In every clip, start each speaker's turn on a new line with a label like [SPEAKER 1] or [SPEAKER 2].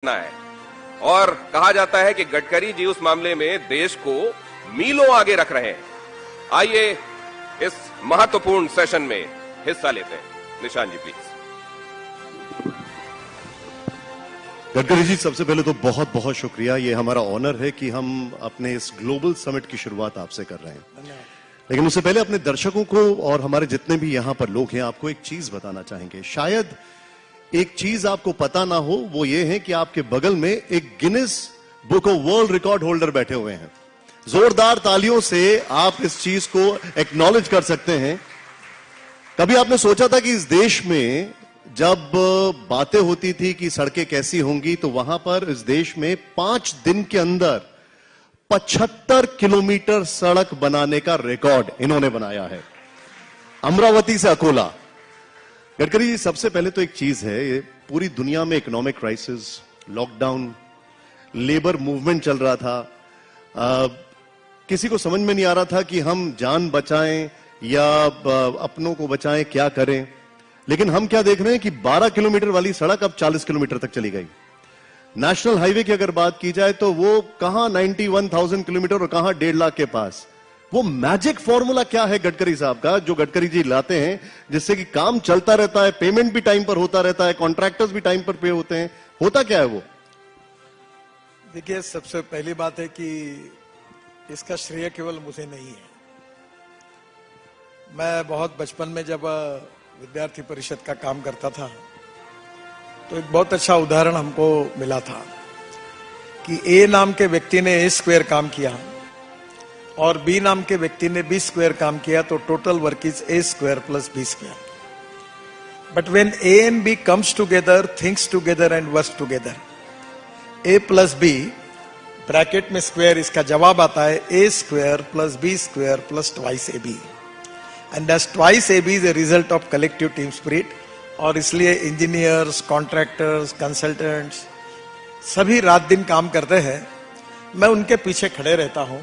[SPEAKER 1] है और कहा जाता है कि गडकरी जी उस मामले में देश को मीलों आगे रख रहे हैं। आइए इस महत्वपूर्ण सेशन में हिस्सा लेते हैं। निशान जी प्लीज।
[SPEAKER 2] गडकरी जी, सबसे पहले तो बहुत बहुत शुक्रिया। ये हमारा ऑनर है कि हम अपने इस ग्लोबल समिट की शुरुआत आपसे कर रहे हैं। लेकिन उससे पहले अपने दर्शकों को और हमारे जितने भी यहां पर लोग हैं, आपको एक चीज बताना चाहेंगे। शायद एक चीज आपको पता ना हो, वो ये है कि आपके बगल में एक Guinness book of world record holder बैठे हुए हैं। जोरदार तालियों से आप इस चीज को एक्नॉलेज कर सकते हैं। कभी आपने सोचा था कि इस देश में जब बातें होती थी कि सड़कें कैसी होंगी, तो वहां पर इस देश में 5 दिन के अंदर 75 किलोमीटर सड़क बनाने का रिकॉर्ड इन्होंने बनाया है, अमरावती से अकोला। गडकरी जी, सबसे पहले तो एक चीज है, ये पूरी दुनिया में economic crisis, lockdown, labour movement चल रहा था। किसी को समझ में नहीं आ रहा था कि हम जान बचाएं या अपनों को बचाएं, क्या करें। लेकिन हम क्या देख रहे हैं कि 12 किलोमीटर वाली सड़क अब 40 किलोमीटर तक चली गई। नेशनल हाईवे की अगर बात की जाए तो वो कहां 91,000 किलोमीटर और कहां 1.5 लाख के पास। वो मैजिक फॉर्मूला क्या है गडकरी साहब का, जो गडकरी जी लाते हैं, जिससे कि काम चलता रहता है, पेमेंट भी टाइम पर होता रहता है, कॉन्ट्रैक्टर्स भी टाइम पर पे होते हैं? होता क्या है वो?
[SPEAKER 3] देखिए, सबसे पहली बात है कि इसका श्रेय केवल मुझे नहीं है। मैं बहुत बचपन में जब विद्यार्थी परिषद का काम करता था, तो एक बहुत अच्छा उदाहरण हमको मिला था कि ए नाम के व्यक्ति ने A² काम किया और बी नाम के व्यक्ति ने B² काम किया, तो total work is A² + B²। But when A and B comes together, thinks together and works together, A + B bracket में स्क्वायर, इसका जवाब आता है A² + B² + twice AB, and that's twice AB is a result of collective team spirit. और इसलिए engineers, contractors, consultants सभी रात दिन काम करते हैं। मैं उनके पीछे खड़े रहता हूं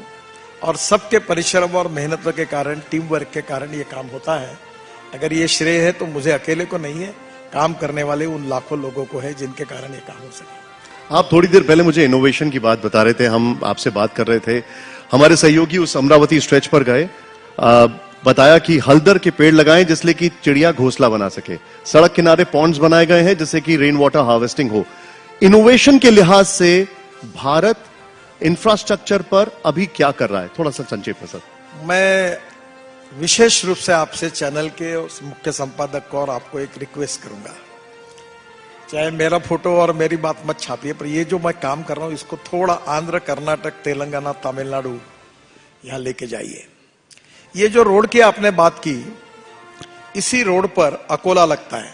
[SPEAKER 3] और सबके परिश्रम और मेहनत के कारण, टीम वर्क के कारण ये काम होता है। अगर ये श्रेय है तो मुझे अकेले को नहीं है, काम करने वाले उन लाखों लोगों को है जिनके कारण ये काम हो सके।
[SPEAKER 2] आप थोड़ी देर पहले मुझे इनोवेशन की बात बता रहे थे, हम आपसे बात कर रहे थे। हमारे सहयोगी उस अमरावती स्ट्रेच पर गए, बताया कि हल्दर के पेड़ लगाएं जिससे कि चिड़िया घोंसला बना सके। सड़क किनारे पॉन्ड्स बनाए गए हैं जिससे कि रेन वाटर हार्वेस्टिंग हो। इनोवेशन के लिहाज से भारत इंफ्रास्ट्रक्चर पर अभी क्या कर रहा है? थोड़ा सा संक्षेप में सर।
[SPEAKER 3] मैं विशेष रूप से आपसे चैनल के मुख्य संपादक को और आपको एक रिक्वेस्ट करूंगा, चाहे मेरा फोटो और मेरी बात मत छापिए, पर ये जो मैं काम कर रहा हूं इसको थोड़ा आंध्र, कर्नाटक, तेलंगाना, तमिलनाडु यहां लेके जाइए। ये जो रोड की आपने बात की, इसी रोड पर अकोला लगता है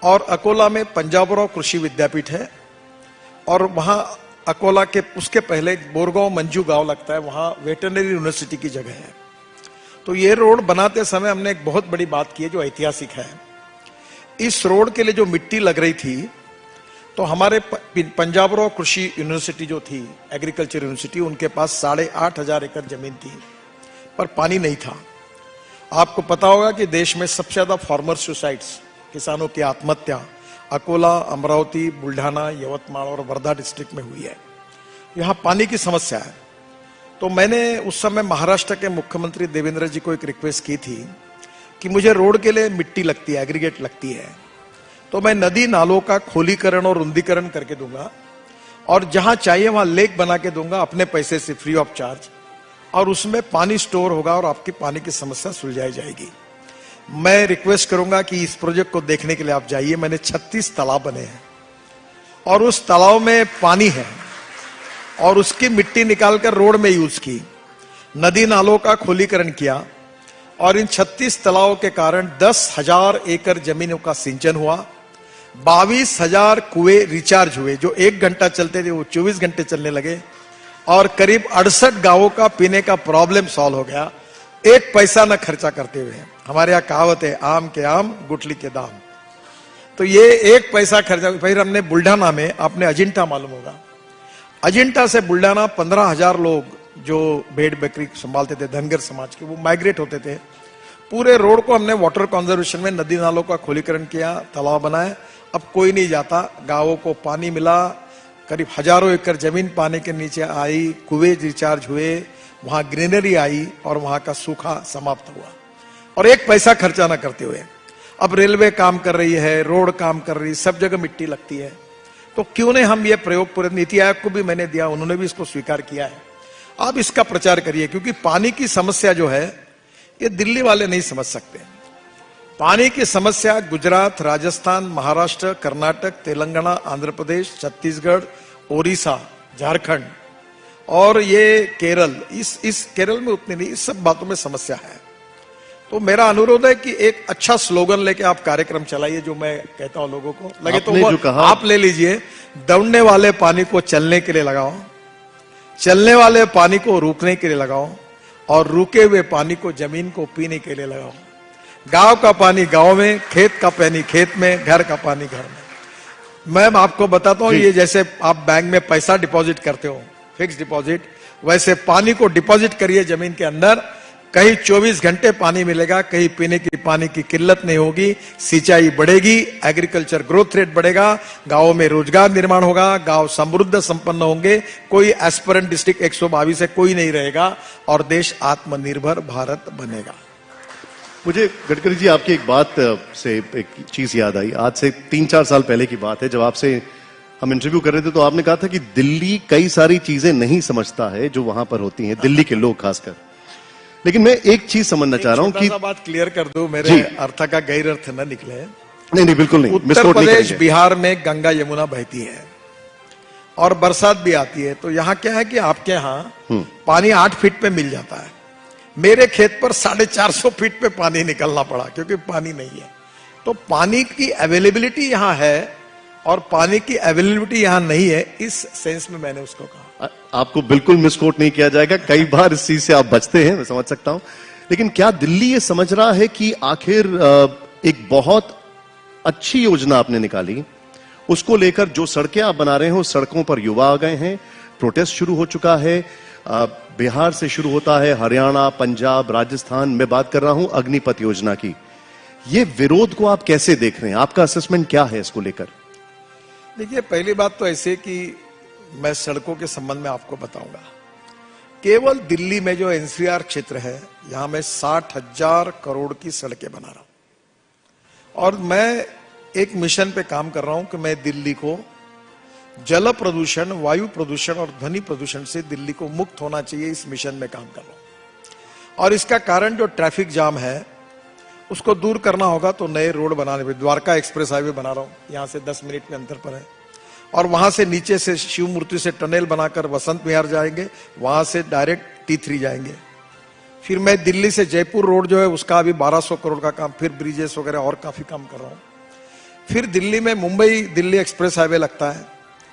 [SPEAKER 3] और अकोला में पंजाबराव कृषि विद्यापीठ है, और वहां अकोला के उसके पहले बोरगांव मंजू गांव लगता है, वहां वेटरनरी यूनिवर्सिटी की जगह है। तो ये रोड बनाते समय हमने एक बहुत बड़ी बात की है जो ऐतिहासिक है। इस रोड के लिए जो मिट्टी लग रही थी, तो हमारे पंजाबराव कृषि यूनिवर्सिटी जो थी, एग्रीकल्चर यूनिवर्सिटी, उनके पास 8,500 एकड़ जमीन थी, पर पानी नहीं था। आपको पता होगा कि देश में सबसे ज्यादा फार्मर सुसाइड्स, किसानों की आत्महत्या, अकोला, अमरावती, बुल्ढाना, यवतमाल और वर्धा डिस्ट्रिक्ट में हुई है। यहां पानी की समस्या है। तो मैंने उस समय महाराष्ट्र के मुख्यमंत्री देवेंद्र जी को एक रिक्वेस्ट की थी कि मुझे रोड के लिए मिट्टी लगती है, एग्रीगेट लगती है, तो मैं नदी नालों का खोलीकरण और रुंदीकरण करके दूंगा और जहां चाहिए वहां लेक बना के दूंगा अपने पैसे से, फ्री ऑफ चार्ज, और उसमें पानी स्टोर होगा और आपकी पानी की समस्या सुलझाई जाएगी। मैं रिक्वेस्ट करूंगा कि इस प्रोजेक्ट को देखने के लिए आप जाइए। मैंने 36 तालाब बने हैं और उस तालाब में पानी है और उसकी मिट्टी निकालकर रोड में यूज की, नदी नालों का खोलीकरण किया और इन 36 तालाबों के कारण 10,000 एकड़ जमीनों का सिंचन हुआ। 22,000 कुएं रिचार्ज हुए, जो 1 घंटा चलते थे वो 24 घंटे चलने लगे, और करीब 68 गांवों का पीने का प्रॉब्लम सॉल्व हो गया, 1 पैसा न खर्चा करते हुए। हमारे यहाँ कहावत है, आम के आम गुठली के दाम। तो ये 1 पैसा खर्चा। फिर हमने बुल्ढाना में, आपने अजिंठा मालूम होगा, अजिंठा से बुल्ढाना 15,000 लोग जो भेड़ बकरी संभालते थे, धनगर समाज के, वो माइग्रेट होते थे। पूरे रोड को हमने वाटर कंजर्वेशन में नदी नालों का खोलीकरण किया, तालाब बनाए अब कोई नहीं जाता, गांवों को पानी मिला, करीब हजारों एकड़ जमीन पानी के नीचे आई, कुएं रिचार्ज हुए, वहां ग्रीनरी आई और वहां का सूखा समाप्त हुआ, और एक पैसा खर्चा ना करते हुए। अब रेलवे काम कर रही है, रोड काम कर रही है, सब जगह मिट्टी लगती है, तो क्यों नहीं हम ये प्रयोग पूरे नीति आयोग को भी मैंने दिया, उन्होंने भी इसको स्वीकार किया है। आप इसका प्रचार करिए, क्योंकि पानी की समस्या जो है ये दिल्ली वाले नहीं समझ सकते। पानी की समस्या गुजरात, राजस्थान, महाराष्ट्र, कर्नाटक, तेलंगाना, आंध्र प्रदेश, छत्तीसगढ़, ओडिशा, झारखंड और ये केरल, इस केरल में उतनी नहीं, इस सब बातों में समस्या है। तो मेरा अनुरोध है कि एक अच्छा स्लोगन लेके आप कार्यक्रम चलाइए, जो मैं कहता हूं लोगों को लगे तो वो आप ले लीजिए। दौड़ने वाले पानी को चलने के लिए लगाओ, चलने वाले पानी को रुकने के लिए लगाओ, और रुके हुए पानी को जमीन को पीने के लिए लगाओ। गांव का पानी गांव में, खेत का पानी खेत में, घर का पानी घर में। मैं आपको बताता हूं, ये जैसे आप बैंक में पैसा डिपॉजिट करते हो, फिक्स डिपॉजिट, वैसे पानी को डिपॉजिट करिए जमीन के अंदर। कहीं 24 घंटे पानी मिलेगा, कहीं पीने की पानी की किल्लत नहीं होगी, सिंचाई बढ़ेगी, एग्रीकल्चर ग्रोथ रेट बढ़ेगा, गांवों में रोजगार निर्माण होगा, गांव समृद्ध संपन्न होंगे, कोई एस्पिरेंट डिस्ट्रिक्ट 122 से कोई नहीं रहेगा, और देश आत्मनिर्भर भारत बनेगा।
[SPEAKER 2] मुझे गडकरी जी आपकी एक बात से एक चीज याद आई। आज से 3-4 साल पहले की बात है, जब आपसे हम इंटरव्यू कर रहे थे, तो आपने कहा था कि दिल्ली कई सारी चीजें नहीं समझता है जो वहां पर होती हैं, दिल्ली के लोग खासकर। लेकिन मैं एक चीज समझना चाह रहा हूं कि
[SPEAKER 3] बात क्लियर कर दूं, मेरे अर्थ का गैर अर्थ न निकले।
[SPEAKER 2] नहीं, बिल्कुल नहीं।
[SPEAKER 3] उत्तर प्रदेश, बिहार में गंगा यमुना बहती है और बरसात भी आती है, तो यहाँ क्या है कि आपके यहाँ पानी 8 फीट पे मिल जाता है। मेरे खेत पर 450 फीट पे पानी निकलना पड़ा, क्योंकि पानी नहीं है। तो पानी की अवेलेबिलिटी यहाँ है और पानी की अवेलेबिलिटी यहाँ नहीं है, इस सेंस में मैंने उसको कहा।
[SPEAKER 2] आपको बिल्कुल मिसकोट नहीं किया जाएगा, कई बार इस चीज से आप बचते हैं, मैं समझ सकता हूं। लेकिन क्या दिल्ली ये समझ रहा है कि आखिर एक बहुत अच्छी योजना आपने निकाली, उसको लेकर जो सड़कें आप बना रहे हैं, उस सड़कों पर युवा आ गए हैं, प्रोटेस्ट शुरू हो चुका है, बिहार से शुरू होता है, हरियाणा, पंजाब, राजस्थान, मैं बात कर रहा हूं अग्निपथ योजना की। ये विरोध को आप कैसे देख रहे हैं, आपका असेसमेंट क्या है इसको लेकर?
[SPEAKER 3] देखिए, पहली बात तो ऐसे कि मैं सड़कों के संबंध में आपको बताऊंगा। केवल दिल्ली में जो एनसीआर क्षेत्र है, यहां मैं 60,000 करोड़ की सड़कें बना रहा हूं, और मैं एक मिशन पे काम कर रहा हूं कि मैं दिल्ली को जल प्रदूषण, वायु प्रदूषण और ध्वनि प्रदूषण से दिल्ली को मुक्त होना चाहिए, इस मिशन में काम कर रहा हूं। और इसका कारण जो ट्रैफिक जाम है उसको दूर करना होगा, तो नए रोड बनाने पे द्वारका एक्सप्रेस हाईवे बना रहा हूं, यहां से 10 मिनट में अंतर पर है, और वहां से नीचे से शिव मूर्ति से टनल बनाकर वसंत विहार जाएंगे, वहां से डायरेक्ट T3 जाएंगे। फिर मैं दिल्ली से जयपुर रोड जो है उसका अभी 1200 करोड़ का काम, फिर ब्रिजेस वगैरह और काफी काम कर रहा हूं। फिर दिल्ली में मुंबई दिल्ली एक्सप्रेस हाईवे लगता है,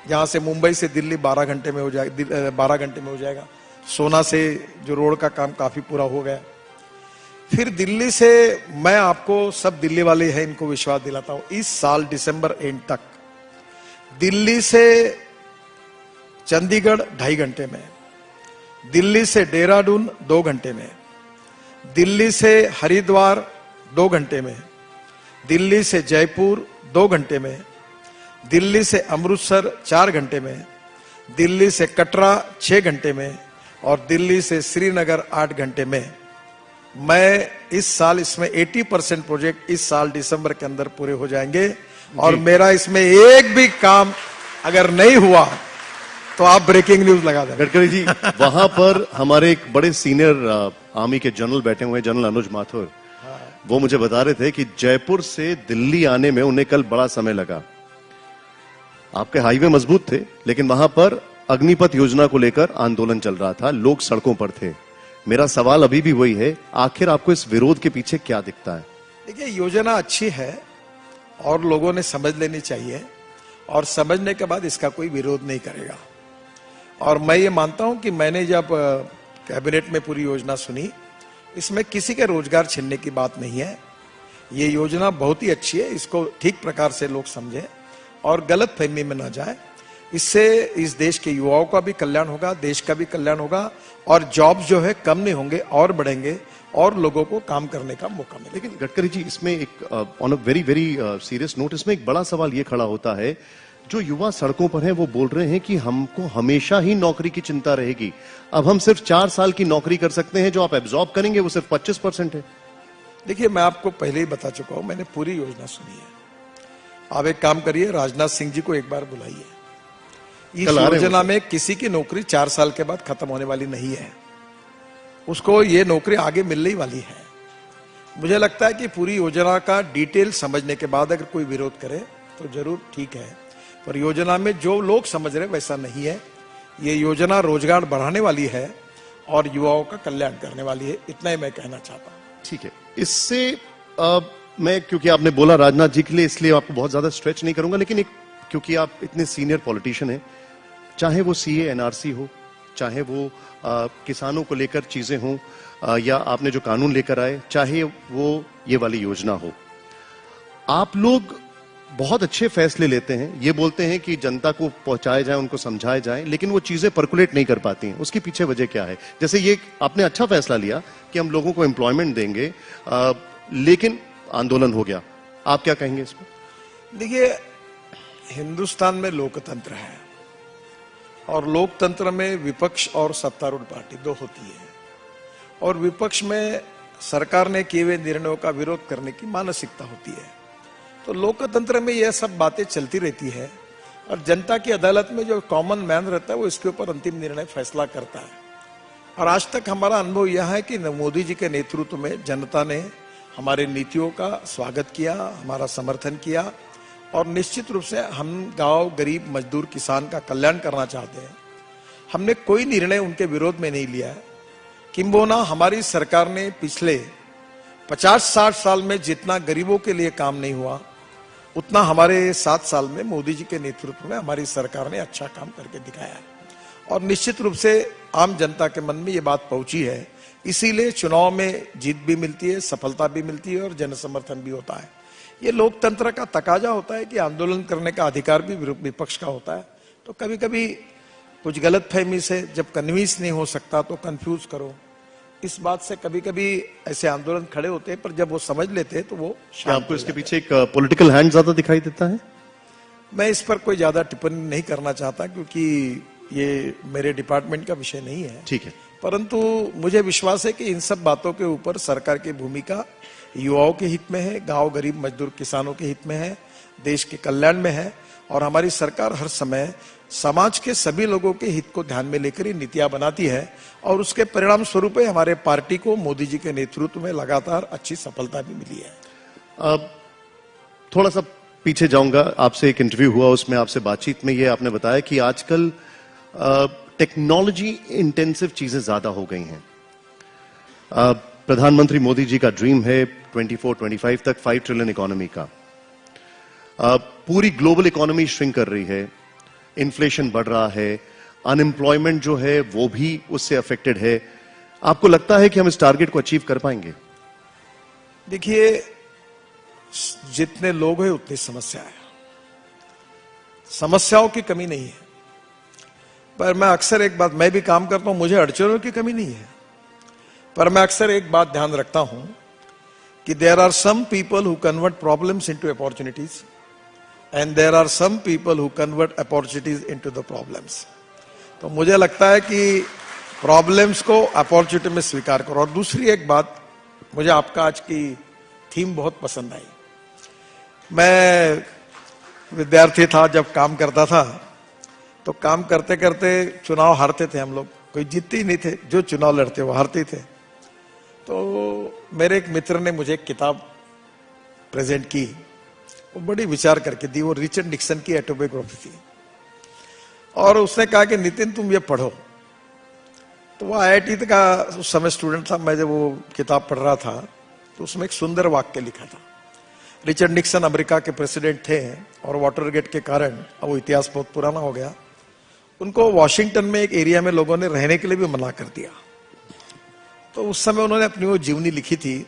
[SPEAKER 3] जहां से मुंबई से दिल्ली 12 घंटे में हो जाएगा, 12 घंटे में हो जाएगा। सोना से जो रोड का काम काफी पूरा हो गया। फिर दिल्ली से मैं आपको, सब दिल्ली वाले हैं, इनको विश्वास दिलाता हूं, इस साल दिसंबर एंड तक दिल्ली से चंडीगढ़ 2.5 घंटे में, दिल्ली से देहरादून 2 घंटे में, दिल्ली से हरिद्वार 2 घंटे में, दिल्ली से जयपुर 2 घंटे में, दिल्ली से अमृतसर 4 घंटे में, दिल्ली से कटरा 6 घंटे में, और दिल्ली से श्रीनगर 8 घंटे में। मैं इस साल इसमें 80% प्रोजेक्ट इस साल दिसंबर के अंदर पूरे हो जाएंगे, और मेरा इसमें एक भी काम अगर नहीं हुआ तो आप ब्रेकिंग न्यूज लगा दें।
[SPEAKER 2] गडकरी जी, वहां पर हमारे एक बड़े सीनियर आर्मी के जनरल बैठे हुए हैं, जनरल अनुज माथुर, वो मुझे बता रहे थे कि जयपुर से दिल्ली आने में उन्हें कल बड़ा समय लगा। आपके हाईवे मजबूत थे, लेकिन वहां पर अग्निपथ योजना को लेकर आंदोलन चल रहा था, लोग सड़कों पर थे। मेरा सवाल अभी भी वही है, आखिर आपको इस विरोध के पीछे क्या दिखता है?
[SPEAKER 3] देखिए, योजना अच्छी है और लोगों ने समझ लेनी चाहिए, और समझने के बाद इसका कोई विरोध नहीं करेगा। और मैं ये मानता हूं कि मैंने जब कैबिनेट में पूरी योजना सुनी, इसमें किसी के रोजगार छीनने की बात नहीं है। ये योजना बहुत ही अच्छी है, इसको ठीक प्रकार से लोग समझें और गलत फहमी में ना जाए। इससे इस देश के युवाओं का भी कल्याण होगा, देश का भी कल्याण होगा, और जॉब्स जो है कम नहीं होंगे और बढ़ेंगे। और लोगों को काम करने का मौका मिले।
[SPEAKER 2] लेकिन गडकरी जी, इसमें एक on a very very serious note, इसमें एक बड़ा सवाल ये खड़ा होता है, जो युवा सड़कों पर हैं वो बोल रहे हैं कि हमको हमेशा ही नौकरी की चिंता रहेगी। अब हम सिर्फ 4 साल की नौकरी कर सकते हैं, जो आप एब्जॉर्ब करेंगे वो सिर्फ 25% है।
[SPEAKER 3] देखिए, मैं आपको पहले ही बता चुका हूं, मैंने पूरी योजना सुनी है। आप एक काम करिए, राजनाथ सिंह जी को एक बार बुलाइए। इस योजना में किसी की नौकरी 4 साल के बाद खत्म होने वाली नहीं है, उसको ये नौकरी आगे मिलने वाली है। मुझे लगता है कि पूरी योजना का डिटेल समझने के बाद अगर कोई विरोध करे तो जरूर ठीक है, पर योजना में जो लोग समझ रहे वैसा नहीं है। ये योजना रोजगार बढ़ाने वाली है और युवाओं का कल्याण करने वाली है, इतना ही मैं कहना चाहता हूं।
[SPEAKER 2] ठीक है, इससे मैं, क्योंकि आपने बोला राजनाथ जी के लिए, इसलिए आपको बहुत ज्यादा स्ट्रेच नहीं करूंगा, लेकिन एक, क्योंकि आप इतने सीनियर पॉलिटिशियन हैं, चाहे वो सीए एनआरसी हो, चाहे वो किसानों को लेकर चीजें हों, या आपने जो कानून लेकर आए, चाहे वो ये वाली योजना हो, आप लोग बहुत अच्छे फैसले लेते हैं। ये बोलते हैं कि जनता को पहुंचाए जाए, उनको समझाए जाए, लेकिन वो चीजें परकुलेट नहीं कर पाती हैं। उसके पीछे वजह क्या है? जैसे ये आपने अच्छा फैसला लिया कि हम लोगों को एम्प्लॉयमेंट देंगे, लेकिन आंदोलन हो गया। आप क्या कहेंगे इसमें?
[SPEAKER 3] देखिए, हिंदुस्तान में लोकतंत्र है और लोकतंत्र में विपक्ष और सत्तारूढ़ पार्टी दो होती है, और विपक्ष में सरकार ने किए हुए निर्णयों का विरोध करने की मानसिकता होती है। तो लोकतंत्र में यह सब बातें चलती रहती है, और जनता की अदालत में जो कॉमन मैन रहता है वो इसके ऊपर अंतिम निर्णय फैसला करता है। और आज तक हमारा अनुभव यह है कि मोदी जी के नेतृत्व में जनता ने हमारे नीतियों का स्वागत किया, हमारा समर्थन किया, और निश्चित रूप से हम गांव, गरीब, मजदूर, किसान का कल्याण करना चाहते हैं। हमने कोई निर्णय उनके विरोध में नहीं लिया है। किंबोना हमारी सरकार ने पिछले 50-60 साल में जितना गरीबों के लिए काम नहीं हुआ, उतना हमारे 7 साल में मोदी जी के नेतृत्व में हमारी सरकार ने अच्छा काम करके दिखाया है। और निश्चित रूप से आम जनता के मन में ये बात पहुंची है, इसीलिए चुनाव में जीत भी मिलती है, सफलता भी मिलती है और जन समर्थन भी होता है। ये लोकतंत्र का तकाजा होता है कि आंदोलन करने का अधिकार भी विपक्ष का होता है। तो कभी कभी कुछ गलतफहमी से जब कन्विंस नहीं हो सकता तो कंफ्यूज करो, इस बात से कभी कभी ऐसे आंदोलन खड़े होते हैं, पर जब वो समझ लेते हैं तो वो
[SPEAKER 2] आपको इसके पीछे एक पॉलिटिकल हैंड ज्यादा दिखाई देता है?
[SPEAKER 3] मैं इस पर कोई ज्यादा टिप्पणी नहीं करना चाहता, क्योंकि ये मेरे डिपार्टमेंट का विषय नहीं है।
[SPEAKER 2] ठीक है,
[SPEAKER 3] परंतु मुझे विश्वास है कि इन सब बातों के ऊपर सरकार की भूमिका युवाओं के हित में है, गांव, गरीब, मजदूर, किसानों के हित में है, देश के कल्याण में है। और हमारी सरकार हर समय समाज के सभी लोगों के हित को ध्यान में लेकर ही नीतियां बनाती है, और उसके परिणाम स्वरूप हमारे पार्टी को मोदी जी के नेतृत्व में लगातार अच्छी सफलता भी मिली है।
[SPEAKER 2] अब थोड़ा सा पीछे जाऊंगा, आपसे एक इंटरव्यू हुआ, उसमें आपसे बातचीत में ये आपने बताया कि आजकल टेक्नोलॉजी इंटेंसिव चीजें ज्यादा हो गई हैं। प्रधानमंत्री मोदी जी का ड्रीम है 24-25 तक 5 ट्रिलियन इकोनॉमी का। पूरी ग्लोबल इकोनॉमी श्रिंक कर रही है, इन्फ्लेशन बढ़ रहा है, अनएम्प्लॉयमेंट जो है वो भी उससे अफेक्टेड है। आपको लगता है कि हम इस टारगेट को अचीव कर पाएंगे?
[SPEAKER 3] देखिए, जितने लोग हैं उतनी समस्या है, समस्याओं की कमी नहीं है। पर मैं अक्सर एक बात, मैं भी काम करता हूं, मुझे अड़चनों की कमी नहीं है, पर मैं अक्सर एक बात ध्यान रखता हूं कि there are some people who convert problems into opportunities and there are some people who convert opportunities into the problems. तो मुझे लगता है कि प्रॉब्लम्स को अपॉर्चुनिटी में स्वीकार करो। और दूसरी एक बात, मुझे आपका आज की थीम बहुत पसंद आई। मैं विद्यार्थी था, जब काम करता था, तो काम करते करते चुनाव हारते थे हम लोग, कोई जीतते ही नहीं थे, जो चुनाव लड़ते वो हारते थे। तो मेरे एक मित्र ने मुझे एक किताब प्रेजेंट की, वो बड़ी विचार करके दी, वो रिचर्ड निक्सन की ऑटोबायोग्राफी थी, और उसने कहा कि नितिन तुम ये पढ़ो। तो वो आईआईटी का उस समय स्टूडेंट था, मैं जब वो किताब पढ़ रहा था तो उसमें एक सुंदर वाक्य लिखा था। रिचर्ड निक्सन अमेरिका के प्रेसिडेंट थे, और वाटरगेट के कारण, अब वो इतिहास बहुत पुराना हो गया, उनको वॉशिंगटन में एक एरिया में लोगों ने रहने के लिए भी मना कर दिया। तो उस समय उन्होंने अपनी वो जीवनी लिखी थी,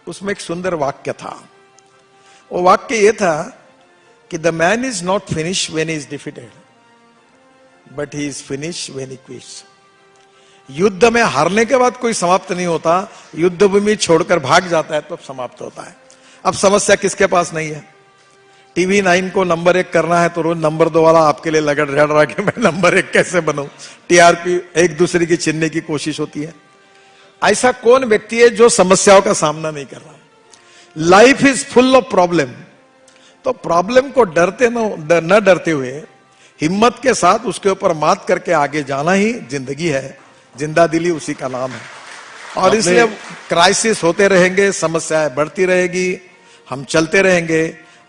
[SPEAKER 3] उसमें एक सुंदर वाक्य था। वो वाक्य ये था कि the man is not finish when he is defeated, but he is finish when he quits. युद्ध में हारने के बाद कोई समाप्त नहीं होता, युद्ध भूमि छोड़कर भाग जाता है तो समाप्त होता है। अब समस्या किसके पास नहीं है? टीवी 9 को नंबर 1 करना है तो रोज नंबर 2 वाला आपके लिए लगड़ रहा कि मैं नंबर 1 कैसे बनूं। टीआरपी एक दूसरे की छीनने की कोशिश होती है। ऐसा कौन व्यक्ति है जो समस्याओं का सामना नहीं कर रहा? Life is full of problem. तो प्रॉब्लम को न डरते हुए हिम्मत के साथ उसके ऊपर मात करके आगे जाना ही जिंदगी है। जिंदा दिली उसी का नाम है। और इसलिए क्राइसिस होते रहेंगे, समस्याएं बढ़ती रहेगी, हम चलते रहेंगे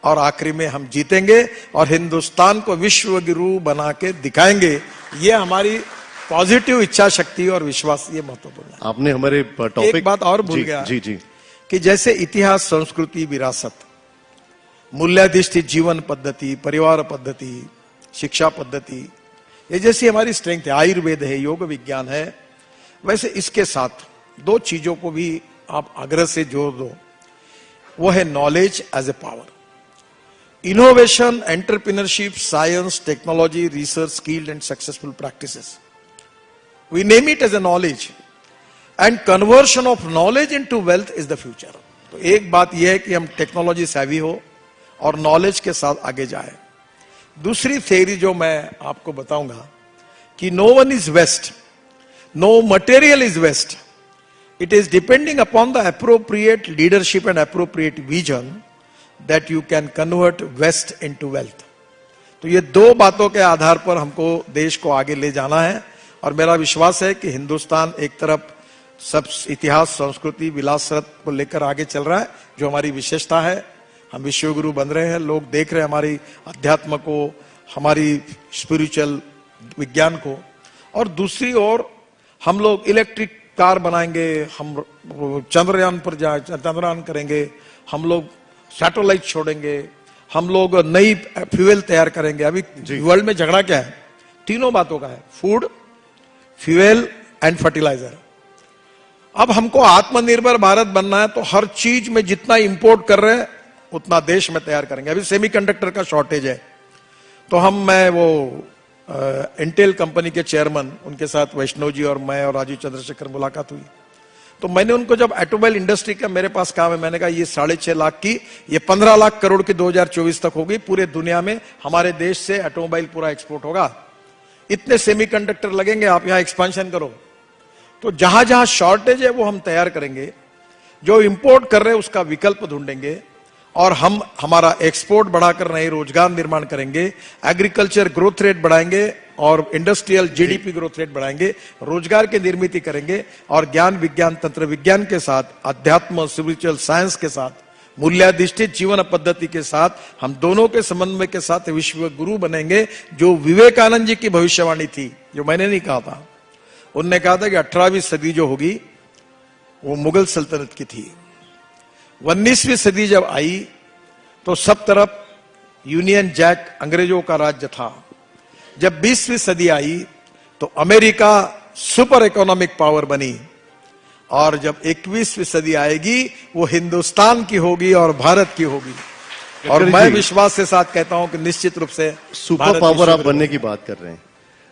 [SPEAKER 3] और आखिरी में हम जीतेंगे और हिंदुस्तान को विश्व गुरु बना के दिखाएंगे। ये हमारी पॉजिटिव इच्छा शक्ति और विश्वास, ये महत्वपूर्ण है।
[SPEAKER 2] आपने हमारे टॉपिक,
[SPEAKER 3] एक बात और भूल गया
[SPEAKER 2] जी जी,
[SPEAKER 3] कि जैसे इतिहास, संस्कृति, विरासत, मूल्याधिष्ठित जीवन पद्धति, परिवार पद्धति, शिक्षा पद्धति, ये जैसी हमारी स्ट्रेंथ है, आयुर्वेद है, योग विज्ञान है, वैसे इसके साथ दो चीजों को भी आप आग्रह से जोड़ दो। वो है knowledge as a power. Innovation, entrepreneurship, science, technology, research, skilled and successful practices, we name it as a knowledge and conversion of knowledge into wealth is the future. तो एक बात यह है कि हम टेक्नोलॉजी सेवी हो और नॉलेज के साथ आगे जाए। दूसरी थ्योरी जो मैं आपको बताऊंगा कि no one is waste, no material is waste, it is depending upon the appropriate leadership and appropriate vision that you can convert waste into wealth. तो ये दो बातों के आधार पर हमको देश को आगे ले जाना है और मेरा विश्वास है कि हिंदुस्तान एक तरफ सब इतिहास, संस्कृति, विरासत को लेकर आगे चल रहा है, जो हमारी विशेषता है। हम विश्वगुरु बन रहे हैं, लोग देख रहे हैं हमारी अध्यात्म को, हमारी स्पिरिचुअल विज्ञान को। और दूसरी ओर हम लोग इलेक्ट्रिक कार बनाएंगे, हम चंद्रयान पर चंद्रयान करेंगे, हम लोग सैटेलाइट छोड़ेंगे, हम लोग नई फ्यूल तैयार करेंगे। अभी वर्ल्ड में झगड़ा क्या है? तीनों बातों का है, फूड, फ्यूल एंड फर्टिलाइजर। अब हमको आत्मनिर्भर भारत बनना है तो हर चीज में जितना इंपोर्ट कर रहे हैं उतना देश में तैयार करेंगे। अभी सेमीकंडक्टर का शॉर्टेज है तो मैं वो इंटेल कंपनी के चेयरमैन, उनके साथ वैष्णव जी और मैं और राजीव चंद्रशेखर मुलाकात हुई तो मैंने उनको, जब ऑटोमोबाइल इंडस्ट्री का मेरे पास काम है, मैंने कहा ये 6.5 लाख की, ये 15 लाख करोड़ की 2024 तक होगी। पूरे दुनिया में हमारे देश से ऑटोमोबाइल पूरा एक्सपोर्ट होगा। इतने सेमीकंडक्टर लगेंगे, आप यहां एक्सपेंशन करो। तो जहां जहां शॉर्टेज है वो हम तैयार करेंगे, जो इंपोर्ट कर रहे हैं उसका विकल्प ढूंढेंगे और हम हमारा एक्सपोर्ट बढ़ाकर नए रोजगार निर्माण करेंगे, एग्रीकल्चर ग्रोथ रेट बढ़ाएंगे और इंडस्ट्रियल जीडीपी ग्रोथ रेट बढ़ाएंगे, रोजगार की निर्मित करेंगे और ज्ञान, विज्ञान, तंत्र विज्ञान के साथ, अध्यात्म, स्पिरिचुअल साइंस के साथ, मूल्याधिष्ठित जीवन पद्धति के साथ, हम दोनों के समन्वय के साथ विश्व गुरु बनेंगे। जो विवेकानंद जी की भविष्यवाणी थी, जो मैंने नहीं कहा था, उनने कहा था कि 18वीं सदी जो होगी वो मुगल सल्तनत की थी। 19वीं सदी जब आई तो सब तरफ यूनियन जैक अंग्रेजों का राज्य था। जब 20वीं सदी आई तो अमेरिका सुपर इकोनॉमिक पावर बनी और जब 21वीं सदी आएगी वो हिंदुस्तान की होगी और भारत की होगी। और मैं विश्वास के साथ कहता हूं कि निश्चित रूप से
[SPEAKER 2] सुपर पावर आप बनने की बात कर रहे हैं।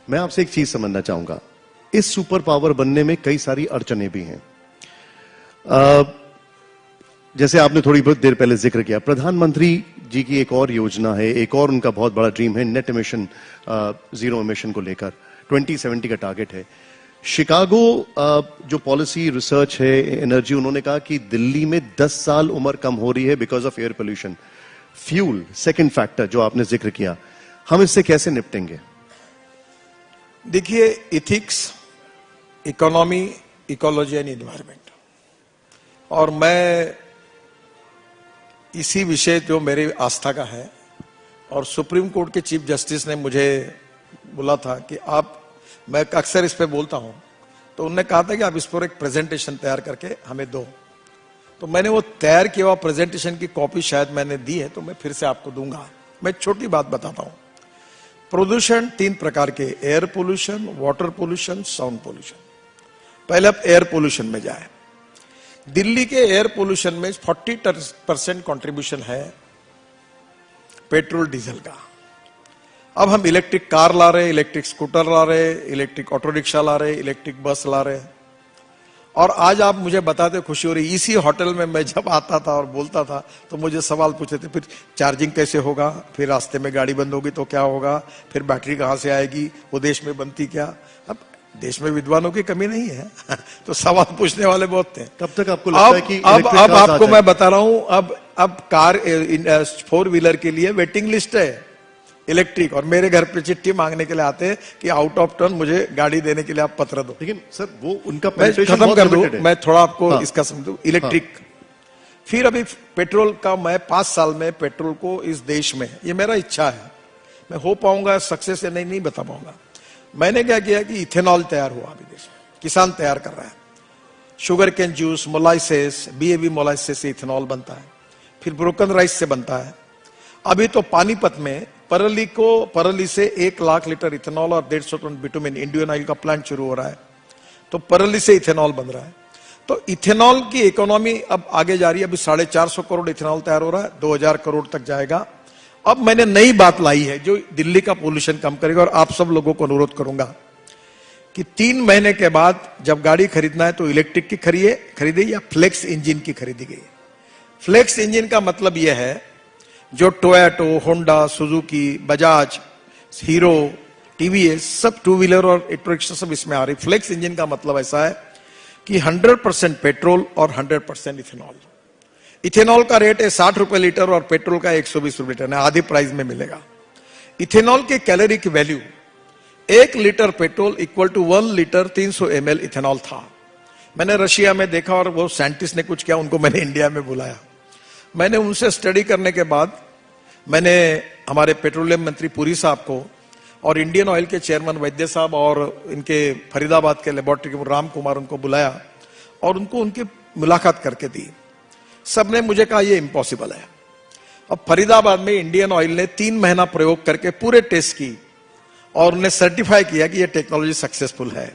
[SPEAKER 2] मैं आपसे एक चीज समझना चाहूंगा, इस सुपर पावर बनने में कई सारी अड़चने भी हैं। जैसे आपने थोड़ी बहुत देर पहले जिक्र किया, प्रधानमंत्री जी की एक और योजना है, एक और उनका बहुत बड़ा ड्रीम है नेट एमिशन, जीरो एमिशन को लेकर 2070 का टारगेट है। शिकागो जो पॉलिसी रिसर्च है एनर्जी, उन्होंने कहा कि दिल्ली में 10 साल उम्र कम हो रही है because of air pollution. Fuel second factor जो आपने जिक्र किया, हम इससे कैसे निपटेंगे?
[SPEAKER 3] देखिए, ethics, economy, ecology and environment, और मैं इसी विषय जो मेरी आस्था का है, और सुप्रीम कोर्ट के चीफ जस्टिस ने मुझे बोला था कि आप, मैं अक्सर इस पे बोलता हूं, तो उन्होंने कहा था कि आप इस पर एक प्रेजेंटेशन तैयार करके हमें दो। तो मैंने वो तैयार किया हुआ प्रेजेंटेशन की कॉपी शायद मैंने दी है, तो मैं फिर से आपको दूंगा। मैं छोटी बात बताता हूं। प्रदूषण 3 प्रकार के, air pollution, water pollution, sound pollution. पहले आप एयर पोल्यूशन में जाए। दिल्ली के एयर पोल्यूशन में 40% कंट्रीब्यूशन है पेट्रोल डीजल का। अब हम इलेक्ट्रिक कार ला रहे, इलेक्ट्रिक स्कूटर ला रहे, इलेक्ट्रिक ऑटो रिक्शा ला रहे, इलेक्ट्रिक बस ला रहे। और आज आप मुझे बताते खुशी हो रही, इसी होटल में मैं जब आता था और बोलता था तो मुझे सवाल पूछते थे, फिर चार्जिंग कैसे होगा, फिर रास्ते में गाड़ी बंद होगी तो क्या होगा, फिर बैटरी कहां से आएगी, वो देश में बनती क्या। अब देश में विद्वानों की कमी नहीं है तो सवाल पूछने वाले बहुत थे।
[SPEAKER 2] कब तक आपको लगता है कि
[SPEAKER 3] अब आपको मैं बता रहा हूं, अब कार 4 व्हीलर के लिए वेटिंग लिस्ट है इलेक्ट्रिक, और मेरे घर पे चिट्ठी मांगने के लिए आते हैं कि आउट ऑफ टर्न मुझे गाड़ी देने के लिए आप पत्र दो।
[SPEAKER 2] लेकिन सर वो उनका
[SPEAKER 3] मैं खत्म कर दूं, मैं थोड़ा आपको
[SPEAKER 2] हाँ,
[SPEAKER 3] इसका समझूं। इलेक्ट्रिक फिर अभी पेट्रोल का, मैं 5 साल में पेट्रोल को इस देश में, ये मेरा इच्छा है, मैं हो पाऊंगा सक्सेस या नहीं बता पाऊंगा। मैंने क्या किया कि इथेनॉल तैयार हुआ अभी देश में, किसान तैयार कर रहा है, शुगर केन जूस, मोलाइसेस, BAB मोलाइसेस से इथेनॉल बनता है, फिर ब्रोकन राइस से बनता है। अभी तो पानीपत में परली से 1 लाख लीटर इथेनॉल और 150 टन बिटुमिन, इंडियन ऑयल का प्लांट शुरू हो रहा है, तो परली से इथेनॉल बन रहा है। तो इथेनॉल की इकोनॉमी अब आगे जा रही है, अभी 450 करोड़ इथेनॉल तैयार हो रहा है, 2000 करोड़ तक जाएगा। अब मैंने नई बात लाई है जो दिल्ली का पोल्यूशन कम करेगा, और आप सब लोगों को अनुरोध करूंगा कि 3 महीने के बाद जब गाड़ी खरीदना है तो इलेक्ट्रिक की खरीदे या फ्लेक्स इंजन की खरीदी गई। फ्लेक्स इंजन का मतलब यह है जो Toyota, Honda, Suzuki, Bajaj, hero, TVS सब 2 व्हीलर और ऑटो रिक्शा सब इसमें आ रही। फ्लेक्स इंजन का मतलब ऐसा है कि 100% पेट्रोल और 100% इथेनॉल। इथेनॉल का रेट है 60 रुपए लीटर और पेट्रोल का 120 रुपए लीटर, आधी प्राइस में मिलेगा। इथेनॉल के कैलोरी की value 1 litre petrol equal to 1 litre 300 ml ethanol था। मैंने रशिया में देखा और वो साइंटिस्ट ने कुछ किया, उनको मैंने इंडिया में बुलाया। मैंने उनसे स्टडी करने के बाद मैंने हमारे पेट्रोलियम मंत्री पुरी साहब को और इंडियन ऑयल के चेयरमैन वैद्य साहब और इनके फरीदाबाद के लेबोरेटरी के राम कुमार, उनको बुलाया और उनको उनकी मुलाकात करके दी। सबने मुझे कहा ये इम्पॉसिबल है। अब फरीदाबाद में इंडियन ऑयल ने 3 महीना प्रयोग करके पूरे टेस्ट की और उन्हें सर्टिफाई किया कि ये टेक्नोलॉजी सक्सेसफुल है,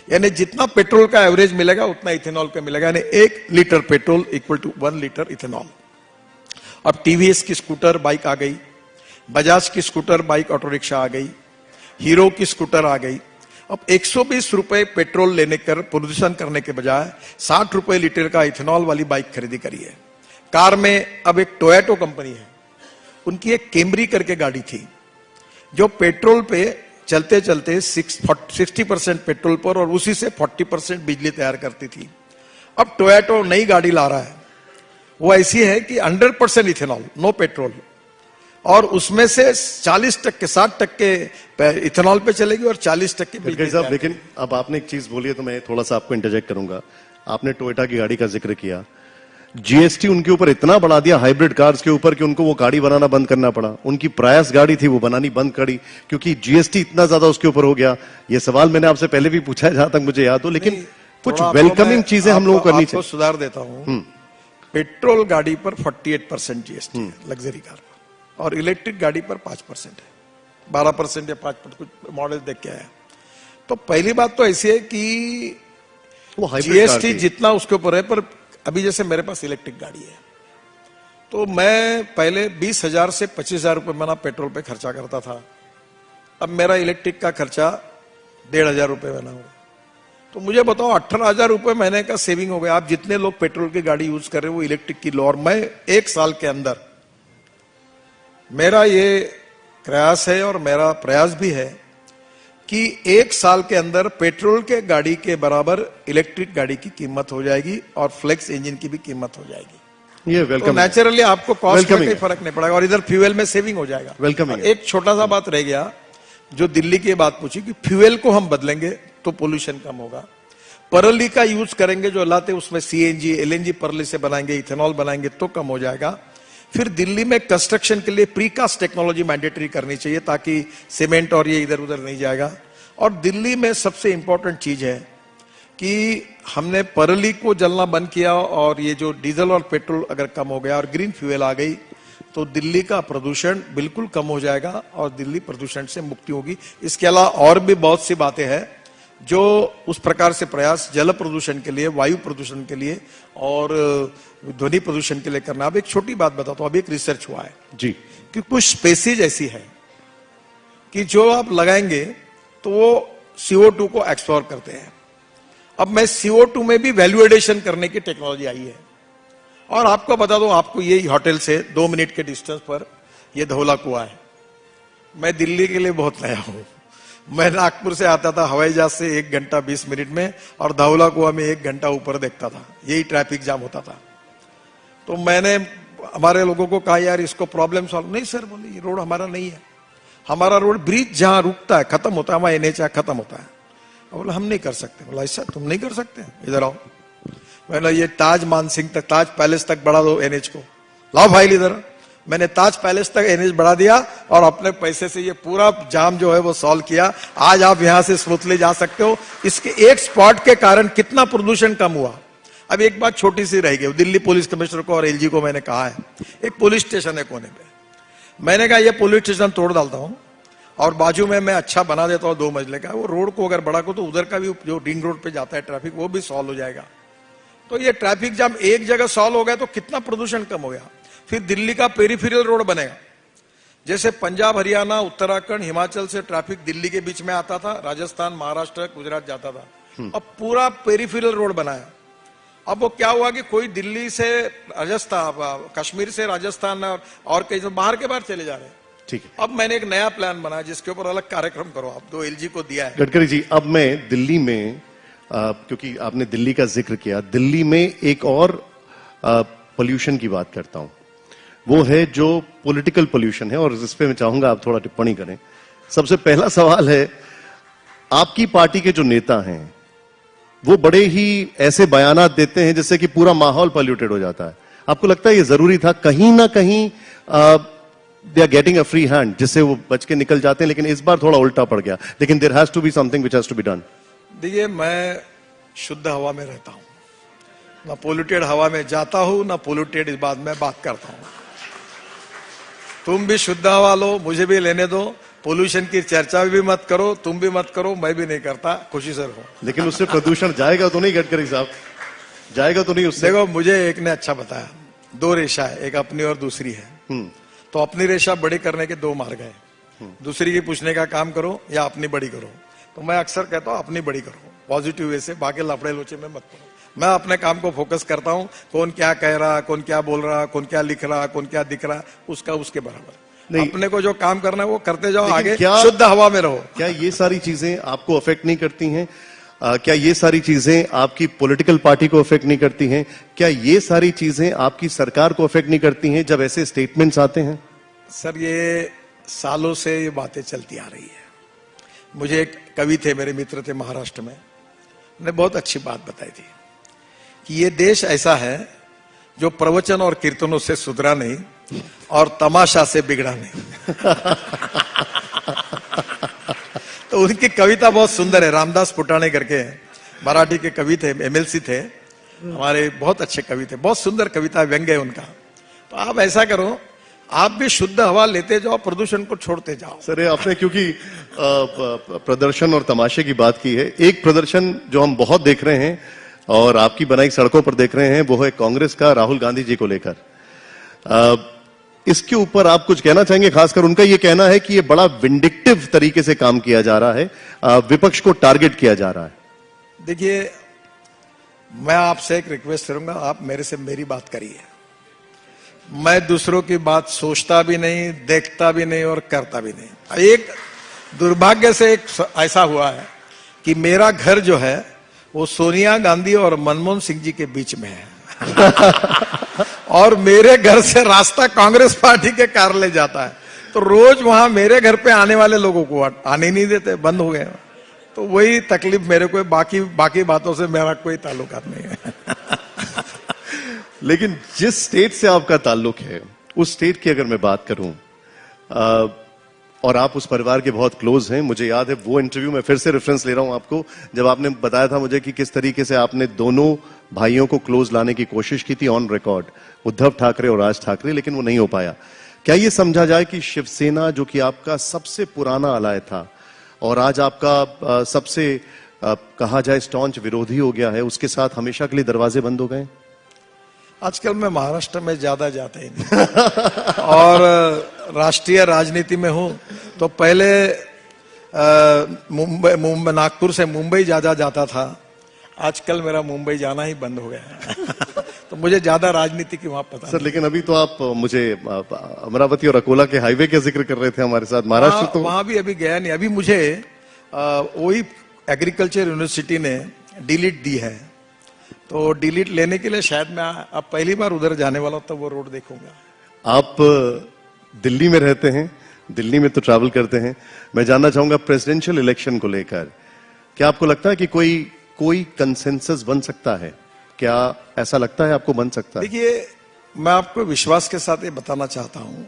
[SPEAKER 3] यानी जितना पेट्रोल का एवरेज मिलेगा उतना इथेनॉल का मिलेगा, यानी 1 litre petrol equal to 1 litre ethanol. अब TVS की स्कूटर बाइक आ गई, बजाज की स्कूटर बाइक ऑटो रिक्शा आ गई, हीरो की स्कूटर आ गई। अब 120 रुपए पेट्रोल लेने कर प्रदूषण करने के बजाय 60 रुपए लीटर का इथेनॉल वाली बाइक खरीदी करी है। कार में अब एक टोयोटो कंपनी है, उनकी एक कैमरी करके गाड़ी थी जो पेट्रोल पे चलते चलते 60% पेट्रोल पर और उसी से 40% बिजली तैयार करती थी। अब टोयोटो नई गाड़ी ला रहा है, वो ऐसी है कि 100% इथेनॉल, नो पेट्रोल, और उसमें से 60% इथेनॉल पे चलेगी और 40% बिजली।
[SPEAKER 2] साहब लेकिन अब आपने एक चीज बोली है तो मैं थोड़ा सा आपको इंटरजेक्ट करूंगा। आपने टोयोटा की गाड़ी का जिक्र किया, GST उनके ऊपर इतना बढ़ा दिया हाइब्रिड कार्स के ऊपर कि उनको वो गाड़ी बनाना बंद करना पड़ा। उनकी प्रयास गाड़ी थी वो बनानी बंद करी क्योंकि GST इतना ज्यादा उसके ऊपर हो गया। ये सवाल मैंने आपसे पहले भी पूछा है जहां तक मुझे याद हो, लेकिन कुछ वेलकमिंग चीजें हम लोगों को करनी चाहिए।
[SPEAKER 3] सुधार देता हूं, पेट्रोल गाड़ी पर 48% GST है लग्जरी कार पर, और इलेक्ट्रिक गाड़ी पर 5% है, 12% या 5% कुछ मॉडल देख के आया। तो पहली बात तो ऐसी है कि वो GST जितना उसके ऊपर है, पर अभी जैसे मेरे पास इलेक्ट्रिक गाड़ी है तो मैं पहले 20,000 से 25,000 रुपए महीना पेट्रोल पे खर्चा करता था, अब मेरा इलेक्ट्रिक का खर्चा 1,500 रुपए महीना हो। तो मुझे बताओ 18,000 रुपए महीने का सेविंग हो गया। आप जितने लोग पेट्रोल की गाड़ी यूज कर रहे हो वो इलेक्ट्रिक की लो, और मैं 1 साल के अंदर, मेरा ये प्रयास है और मेरा प्रयास भी है कि 1 साल के अंदर पेट्रोल के गाड़ी के बराबर इलेक्ट्रिक गाड़ी की कीमत हो जाएगी और फ्लेक्स इंजन की भी कीमत हो जाएगी।
[SPEAKER 2] ये वेलकम,
[SPEAKER 3] तो नेचुरली आपको कॉस्ट में कोई फर्क नहीं पड़ेगा और इधर फ्यूल में सेविंग हो जाएगा।
[SPEAKER 2] वेलकम।
[SPEAKER 3] एक छोटा सा बात रह गया जो दिल्ली की बात पूछी कि फ्यूल को हम बदलेंगे तो पोल्यूशन कम होगा, परली का यूज करेंगे जो लाते उसमें CNG LNG परली से बनाएंगे, इथेनॉल बनाएंगे तो कम हो जाएगा। फिर दिल्ली में कंस्ट्रक्शन के लिए प्रीकास्ट टेक्नोलॉजी मैंडेटरी करनी चाहिए ताकि सीमेंट और ये इधर उधर नहीं जाएगा। और दिल्ली में सबसे इंपॉर्टेंट चीज है कि हमने परली को जलना बंद किया और ये जो डीजल और पेट्रोल अगर कम हो गया और ग्रीन फ्यूल आ गई तो दिल्ली का प्रदूषण बिल्कुल कम हो जाएगा और दिल्ली प्रदूषण से मुक्ति होगी। इसके अलावा और भी बहुत सी बातें हैं जो उस प्रकार से प्रयास जल प्रदूषण के लिए, वायु प्रदूषण के लिए और ध्वनि प्रदूषण के लिए करना। अब एक छोटी बात बताता हूं, अभी एक रिसर्च हुआ है
[SPEAKER 2] जी
[SPEAKER 3] कि कुछ स्पेसीज ऐसी है कि जो आप लगाएंगे तो वो CO2 को एक्सप्लोर करते हैं। अब मैं CO2 में भी वैल्यू एडिशन करने की टेक्नोलॉजी आई है। और आपको बता दूं, आपको ये होटल से 2 मिनट के डिस्टेंस पर ये धौला कुआं है। मैं दिल्ली के लिए बहुत नया हूं। मैं नागपुर से आता था हवाई जहाज से 1 घंटा 20 मिनट में, और धौला कुआं में 1 घंटा ऊपर देखता था। यही ट्रैफिक जाम होता था। तो मैंने हमारे लोगों को कहा, यार इसको प्रॉब्लम सॉल्व। नहीं सर, बोले ये रोड हमारा नहीं है, हमारा रोड ब्रिज जहां रुकता है खत्म होता है, हमारा NH खत्म होता है। बोला हम नहीं कर सकते। बोला ऐसा तुम नहीं कर सकते, इधर आओ। मैंने ये ताज मानसिंह तक, ताज पैलेस तक बढ़ा दो NH को, लाओ फाइल इधर। मैंने ताज पैलेस तक NH बढ़ा दिया और अपने पैसे से ये पूरा जाम जो है वो सॉल्व किया। आज आप यहां से स्मूथली जा सकते हो। इसके एक स्पॉट के कारण कितना प्रदूषण कम हुआ। अब एक बात छोटी सी रह गई। दिल्ली पुलिस कमिश्नर को और LG को मैंने कहा है, एक पुलिस स्टेशन है कोने पे, मैंने कहा ये पुलिस स्टेशन तोड़ डालता हूं और बाजू में मैं अच्छा बना देता हूं 2 मंजिले का। वो रोड को अगर बढ़ा को तो उधर का भी जो रिंग रोड पे जाता है ट्रैफिक, वो भी सॉल्व हो जाएगा। तो ये ट्रैफिक जाम एक जगह सॉल्व हो गया तो कितना प्रदूषण कम हो गया। फिर दिल्ली का पेरिफेरल रोड बनेगा। जैसे पंजाब, हरियाणा, उत्तराखंड, हिमाचल से ट्रैफिक दिल्ली के बीच में आता था, राजस्थान, महाराष्ट्र, गुजरात जाता था। अब पूरा पेरिफेरल रोड बनाया। अब वो क्या हुआ कि कोई दिल्ली से राजस्थान, कश्मीर से राजस्थान और कहीं से बाहर के बाहर चले जा रहे हैं।
[SPEAKER 2] ठीक है।
[SPEAKER 3] अब मैंने एक नया प्लान बनाया जिसके ऊपर अलग कार्यक्रम करो आप, 2 LG को दिया है।
[SPEAKER 2] गडकरी जी, अब मैं दिल्ली में क्योंकि आपने दिल्ली का जिक्र किया, दिल्ली में एक और पोल्यूशन की बात करता हूं। वो है जो पॉलिटिकल पोल्यूशन है, और इस पे मैं चाहूंगा आप थोड़ा टिप्पणी करें। सबसे पहला सवाल है, आपकी पार्टी के जो नेता हैं वो बड़े ही ऐसे बयानात देते हैं जिससे कि पूरा माहौल पॉल्यूटेड हो जाता है। आपको लगता है ये जरूरी था? कहीं ना कहीं they are getting a free hand जिससे वो बच के निकल जाते हैं, लेकिन इस बार थोड़ा उल्टा पड़ गया। लेकिन there has to be something which has to be done.
[SPEAKER 3] देखिए, मैं शुद्ध हवा में रहता हूं, ना पोल्यूटेड हवा में जाता हूं, ना पोल्यूटेड इस बात में बात करता हूं। तुम भी शुद्ध हवा लो, मुझे भी लेने दो। पोल्यूशन की चर्चा भी मत करो, तुम भी मत करो, मैं भी नहीं करता, खुशी से रहो।
[SPEAKER 2] लेकिन उससे प्रदूषण जाएगा तो नहीं गडकरी साहब? जाएगा तो नहीं उससे?
[SPEAKER 3] देखो, मुझे एक ने अच्छा बताया, 2 रेशा है, एक अपनी और दूसरी है। तो अपनी रेशा बड़ी करने के 2 मार्ग है। दूसरी की पूछने का काम करो या अपनी बड़ी करो। तो मैं अक्सर कहता हूं अपनी बड़ी करो, पॉजिटिव वे से, बाकी लफड़े लोचे में मत करो। मैं अपने काम को फोकस करता हूं, कौन क्या कह रहा, कौन क्या बोल रहा, कौन क्या लिख रहा, कौन क्या दिख रहा, उसका उसके बराबर। अपने को जो काम करना है वो करते जाओ, आगे शुद्ध हवा में रहो।
[SPEAKER 2] क्या ये सारी चीजें आपको अफेक्ट नहीं करती हैं? क्या ये सारी चीजें आपकी पॉलिटिकल पार्टी को अफेक्ट नहीं करती हैं? क्या ये सारी चीजें आपकी सरकार को अफेक्ट नहीं करती हैं जब ऐसे स्टेटमेंट्स आते हैं?
[SPEAKER 3] सर, ये सालों से ये बातें चलती आ रही है। मुझे एक कवि थे, मेरे मित्र थे महाराष्ट्र में, उन्होंने बहुत अच्छी बात बताई थी कि ये देश ऐसा है जो प्रवचन और कीर्तनों से सुधरा नहीं और तमाशा से बिगड़ा नहीं। तो उनकी कविता बहुत सुंदर है। रामदास फुटाणे करके मराठी के कवि थे, MLC थे हमारे, बहुत अच्छे कवि थे, बहुत सुंदर कविता, व्यंग्य है उनका। तो आप ऐसा करो, आप भी शुद्ध हवा लेते जाओ, प्रदूषण को छोड़ते जाओ।
[SPEAKER 2] सर, आपने क्योंकि प्रदर्शन और तमाशे की बात की है, एक प्रदर्शन जो हम बहुत देख रहे हैं और आपकी बनाई सड़कों पर देख रहे हैं, वो है कांग्रेस का राहुल गांधी जी को लेकर। इसके ऊपर आप कुछ कहना चाहेंगे? खासकर उनका ये कहना है कि ये बड़ा विंडिक्टिव तरीके से काम किया जा रहा है, विपक्ष को टारगेट किया जा रहा है।
[SPEAKER 3] देखिए, मैं आपसे एक रिक्वेस्ट करूंगा, आप मेरे से मेरी बात करिए। मैं दूसरों की बात सोचता भी नहीं, देखता भी नहीं और करता भी नहीं। एक दुर्भाग्य से एक ऐसा हुआ है कि मेरा घर जो है वो सोनिया गांधी और मनमोहन सिंह जी के बीच में है। और मेरे घर से रास्ता कांग्रेस पार्टी के कार्यालय जाता है। तो रोज वहां मेरे घर पे आने वाले लोगों को आने नहीं देते, बंद हो गए। तो वही तकलीफ मेरे को, बाकी बातों से मेरा कोई ताल्लुकात नहीं है।
[SPEAKER 2] लेकिन जिस स्टेट से आपका ताल्लुक है, उस स्टेट की अगर मैं बात करूं, और आप उस परिवार के बहुत क्लोज हैं, मुझे याद है वो इंटरव्यू में फिर से रेफरेंस ले रहा हूं आपको, जब आपने बताया था मुझे कि किस तरीके से आपने दोनों भाइयों को क्लोज लाने की कोशिश की थी ऑन रिकॉर्ड, उद्धव ठाकरे और राज ठाकरे, लेकिन वो नहीं हो पाया। क्या ये समझा जाए कि शिवसेना, जो कि आपका सबसे पुराना अलाय था और आज आपका सबसे कहा जाए स्टॉन्च विरोधी हो गया है, उसके साथ हमेशा के लिए दरवाजे बंद हो गए?
[SPEAKER 3] आजकल मैं महाराष्ट्र में ज्यादा जाता ही नहीं। और राष्ट्रीय राजनीति में हूं तो पहले मुंबई नागपुर से मुंबई ज्यादा जाता था, आजकल मेरा मुंबई जाना ही बंद हो गया है। तो मुझे ज्यादा राजनीति की वहां पता
[SPEAKER 2] सर, लेकिन अभी तो आप मुझे अमरावती और अकोला के हाईवे का जिक्र कर रहे थे हमारे साथ। महाराष्ट्र तो
[SPEAKER 3] वहां भी अभी गया नहीं। अभी मुझे वही एग्रीकल्चर यूनिवर्सिटी ने डिलीट दी है, तो डिलीट लेने के लिए शायद मैं अब पहली बार उधर जाने वाला हूं, तब वो रोड देखूंगा।
[SPEAKER 2] आप दिल्ली में रहते हैं, दिल्ली में तो ट्रैवल करते हैं। मैं जानना चाहूंगा प्रेसिडेंशियल इलेक्शन को लेकर क्या आपको लगता है कि कोई कंसेंसस बन सकता है? क्या ऐसा लगता है आपको बन सकता है?
[SPEAKER 3] देखिए, मैं आपको विश्वास के साथ ये बताना चाहता हूं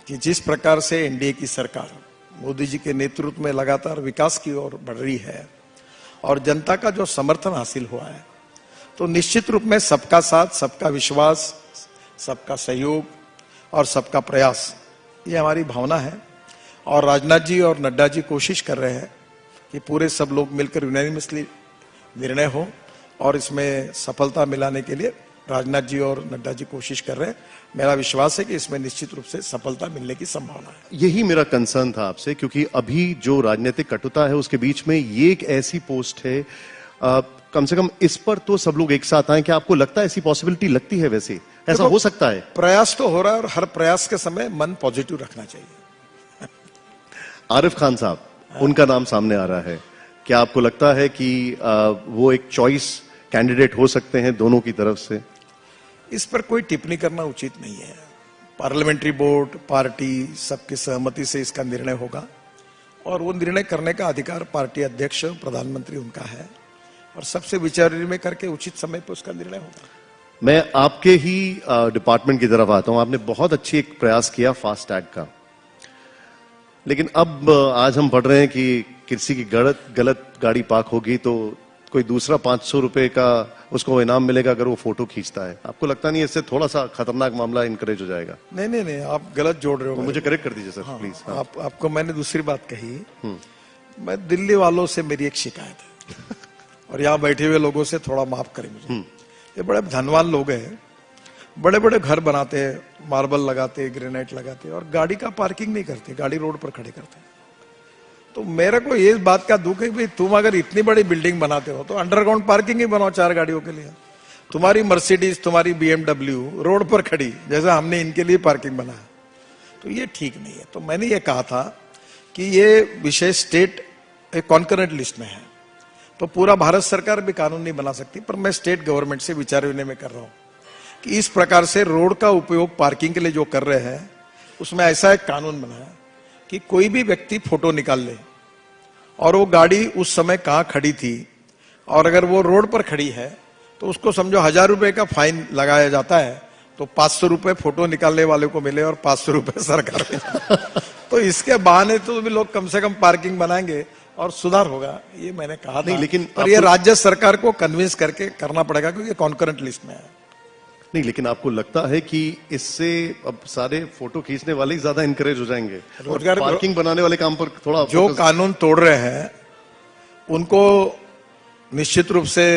[SPEAKER 3] कि जिस प्रकार से एनडीए की सरकार मोदी जी के नेतृत्व में लगातार विकास की ओर बढ़ रही है और जनता का जो समर्थन हासिल हुआ है, तो निश्चित रूप में सबका साथ, सबका विश्वास, सबका सहयोग और सबका प्रयास, ये हमारी भावना है। और राजनाथ जी और नड्डा जी कोशिश कर रहे हैं कि पूरे सब लोग मिलकर यूनानिमसली निर्णय हो और इसमें सफलता मिलाने के लिए राजनाथ जी और नड्डा जी कोशिश कर रहे हैं। मेरा विश्वास है कि इसमें निश्चित रूप से सफलता मिलने की संभावना है।
[SPEAKER 2] यही मेरा कंसर्न था आपसे, क्योंकि अभी जो राजनीतिक कटुता है उसके बीच में ये एक ऐसी पोस्ट है, कम से कम इस पर तो सब लोग एक साथ आए। क्या आपको लगता है ऐसी पॉसिबिलिटी लगती है? वैसे ऐसा हो सकता है?
[SPEAKER 3] प्रयास तो हो रहा है और हर प्रयास के समय मन पॉजिटिव रखना चाहिए।
[SPEAKER 2] आरिफ खान साहब, उनका नाम सामने आ रहा है। क्या आपको लगता है कि वो एक चॉइस कैंडिडेट हो सकते हैं दोनों की तरफ से?
[SPEAKER 3] इस पर कोई टिप्पणी करना उचित नहीं है। पार्लियामेंट्री बोर्ड, पार्टी, सबकी सहमति से इसका निर्णय होगा और वो निर्णय करने का अधिकार पार्टी अध्यक्ष, प्रधानमंत्री उनका है और सबसे विचार विमर्श करके उचित समय पर उसका निर्णय होगा।
[SPEAKER 2] मैं आपके ही डिपार्टमेंट की तरफ आता हूं। आपने बहुत अच्छी एक प्रयास किया फास्ट टैग का, लेकिन अब आज हम पढ़ रहे हैं कि किसी की गलत गाड़ी पार्क होगी तो कोई दूसरा 500 रुपए का उसको इनाम मिलेगा अगर वो फोटो खींचता है। आपको लगता नहीं इससे थोड़ा सा खतरनाक मामला इनकरेज हो जाएगा?
[SPEAKER 3] नहीं, आप गलत जोड़ रहे हो।
[SPEAKER 2] तो मुझे करेक्ट कर दीजिए सर, प्लीज। हाँ।
[SPEAKER 3] आपको मैंने दूसरी बात कही। मैं दिल्ली वालों से मेरी एक शिकायत है और यहाँ बैठे हुए लोगों से थोड़ा माफ करें मुझे। ये बड़े धनवान लोग हैं, बड़े बड़े घर बनाते हैं, मार्बल लगाते, ग्रेनाइट लगाते और गाड़ी का पार्किंग नहीं करते, गाड़ी रोड पर खड़े करते हैं। तो मेरे को ये बात का दुख है कि भाई तुम अगर इतनी बड़ी बिल्डिंग बनाते हो तो अंडरग्राउंड पार्किंग ही बनाओ 4 गाड़ियों के लिए। तुम्हारी मर्सिडीज, तुम्हारी बीएमडब्ल्यू रोड पर खड़ी, जैसा हमने इनके लिए पार्किंग बनाया, तो ये ठीक नहीं है। तो मैंने ये कहा था कि ये विषय स्टेट एक कॉन्करेंट लिस्ट में है, तो पूरा भारत सरकार भी कानून नहीं बना सकती, पर मैं स्टेट गवर्नमेंट से विचार विनिमय कर रहा हूं कि इस प्रकार से रोड का उपयोग पार्किंग के लिए जो कर रहे हैं उसमें ऐसा एक कानून बनाया कि कोई भी व्यक्ति फोटो निकाल ले और वो गाड़ी उस समय कहां खड़ी थी और अगर वो रोड पर खड़ी है तो उसको समझो 1000 रुपए का फाइन लगाया जाता है, तो 500 रुपए फोटो निकालने वाले को मिले और 500 रुपए सरकार को। तो इसके बहाने तो भी लोग कम से कम पार्किंग बनाएंगे और सुधार होगा, ये मैंने कहा नहीं।
[SPEAKER 2] लेकिन
[SPEAKER 3] पर ये राज्य सरकार को कन्विंस करके करना पड़ेगा क्योंकि कॉन्करेंट लिस्ट में है।
[SPEAKER 2] नहीं, लेकिन आपको लगता है कि इससे अब सारे फोटो खींचने वाले ही ज्यादा इंकरेज हो जाएंगे?
[SPEAKER 3] रोजगार,
[SPEAKER 2] पार्किंग बनाने वाले काम पर थोड़ा
[SPEAKER 3] जो कानून तोड़ रहे हैं उनको निश्चित रूप से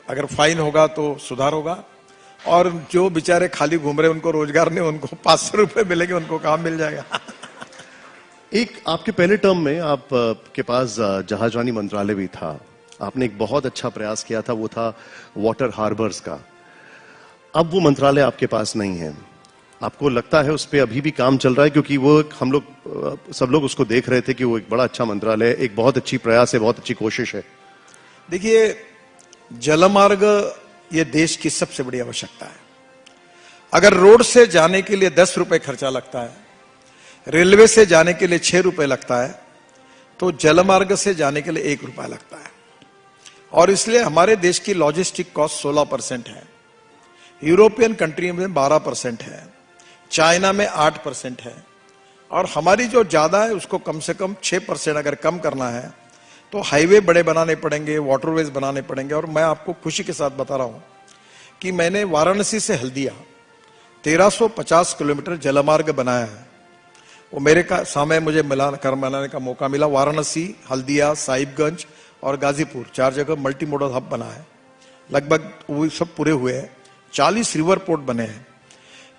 [SPEAKER 3] अगर फाइन होगा तो सुधार होगा और जो बेचारे खाली घूम रहे उनको रोजगार नहीं, उनको 500 रुपए मिलेंगे, उनको काम मिल जाएगा।
[SPEAKER 2] एक आपके पहले टर्म में आप के पास जहाजरानी मंत्रालय भी था। आपने एक बहुत अच्छा प्रयास किया था, वो था वाटर हार्बर्स का। अब वो मंत्रालय आपके पास नहीं है। आपको लगता है उस पर अभी भी काम चल रहा है? क्योंकि वो हम लोग सब लोग उसको देख रहे थे कि वो एक बड़ा अच्छा मंत्रालय है, एक बहुत अच्छी प्रयास है, बहुत अच्छी कोशिश है।
[SPEAKER 3] देखिए, जलमार्ग ये देश की सबसे बड़ी आवश्यकता है। अगर रोड से जाने के लिए 10 रुपए खर्चा लगता है, रेलवे से जाने के लिए 6 रुपए लगता है, तो जलमार्ग से जाने के लिए 1 रुपया लगता है। और इसलिए हमारे देश की लॉजिस्टिक कॉस्ट 16% है, यूरोपियन कंट्री में 12% है, चाइना में 8% है और हमारी जो ज्यादा है उसको कम से कम 6% अगर कम करना है तो हाईवे बड़े बनाने पड़ेंगे, वाटरवेज बनाने पड़ेंगे। और मैं आपको खुशी के साथ बता रहा हूं कि मैंने वाराणसी से हल्दिया 1350 किलोमीटर जलमार्ग बनाया है। वो मेरे सामने मुझे बनाने का मौका मिला। वाराणसी, हल्दिया, साहिबगंज और गाजीपुर 4 जगह मल्टी मॉडल हब बना है। लगभग वो सब पूरे हुए हैं। 40 रिवर पोर्ट बने हैं।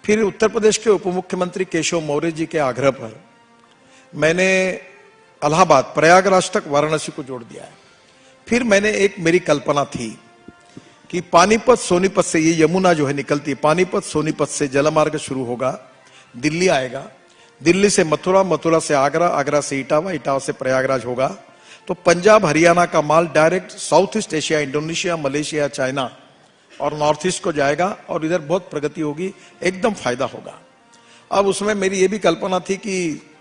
[SPEAKER 3] फिर उत्तर प्रदेश के उप मुख्यमंत्री केशव मौर्य जी के आग्रह पर मैंने इलाहाबाद प्रयागराज तक वाराणसी को जोड़ दिया है। फिर मैंने मेरी कल्पना थी कि पानीपत सोनीपत से, ये यमुना जो है निकलती है, पानीपत सोनीपत से जलमार्ग शुरू होगा, दिल्ली आएगा, दिल्ली से मथुरा, मथुरा से आगरा, आगरा से इटावा, इटावा से प्रयागराज होगा, तो पंजाब हरियाणा का माल direct south east Asia, Indonesia, Malaysia, China और नॉर्थ ईस्ट को जाएगा और इधर बहुत प्रगति होगी, एकदम फायदा होगा। अब उसमें मेरी ये भी कल्पना थी कि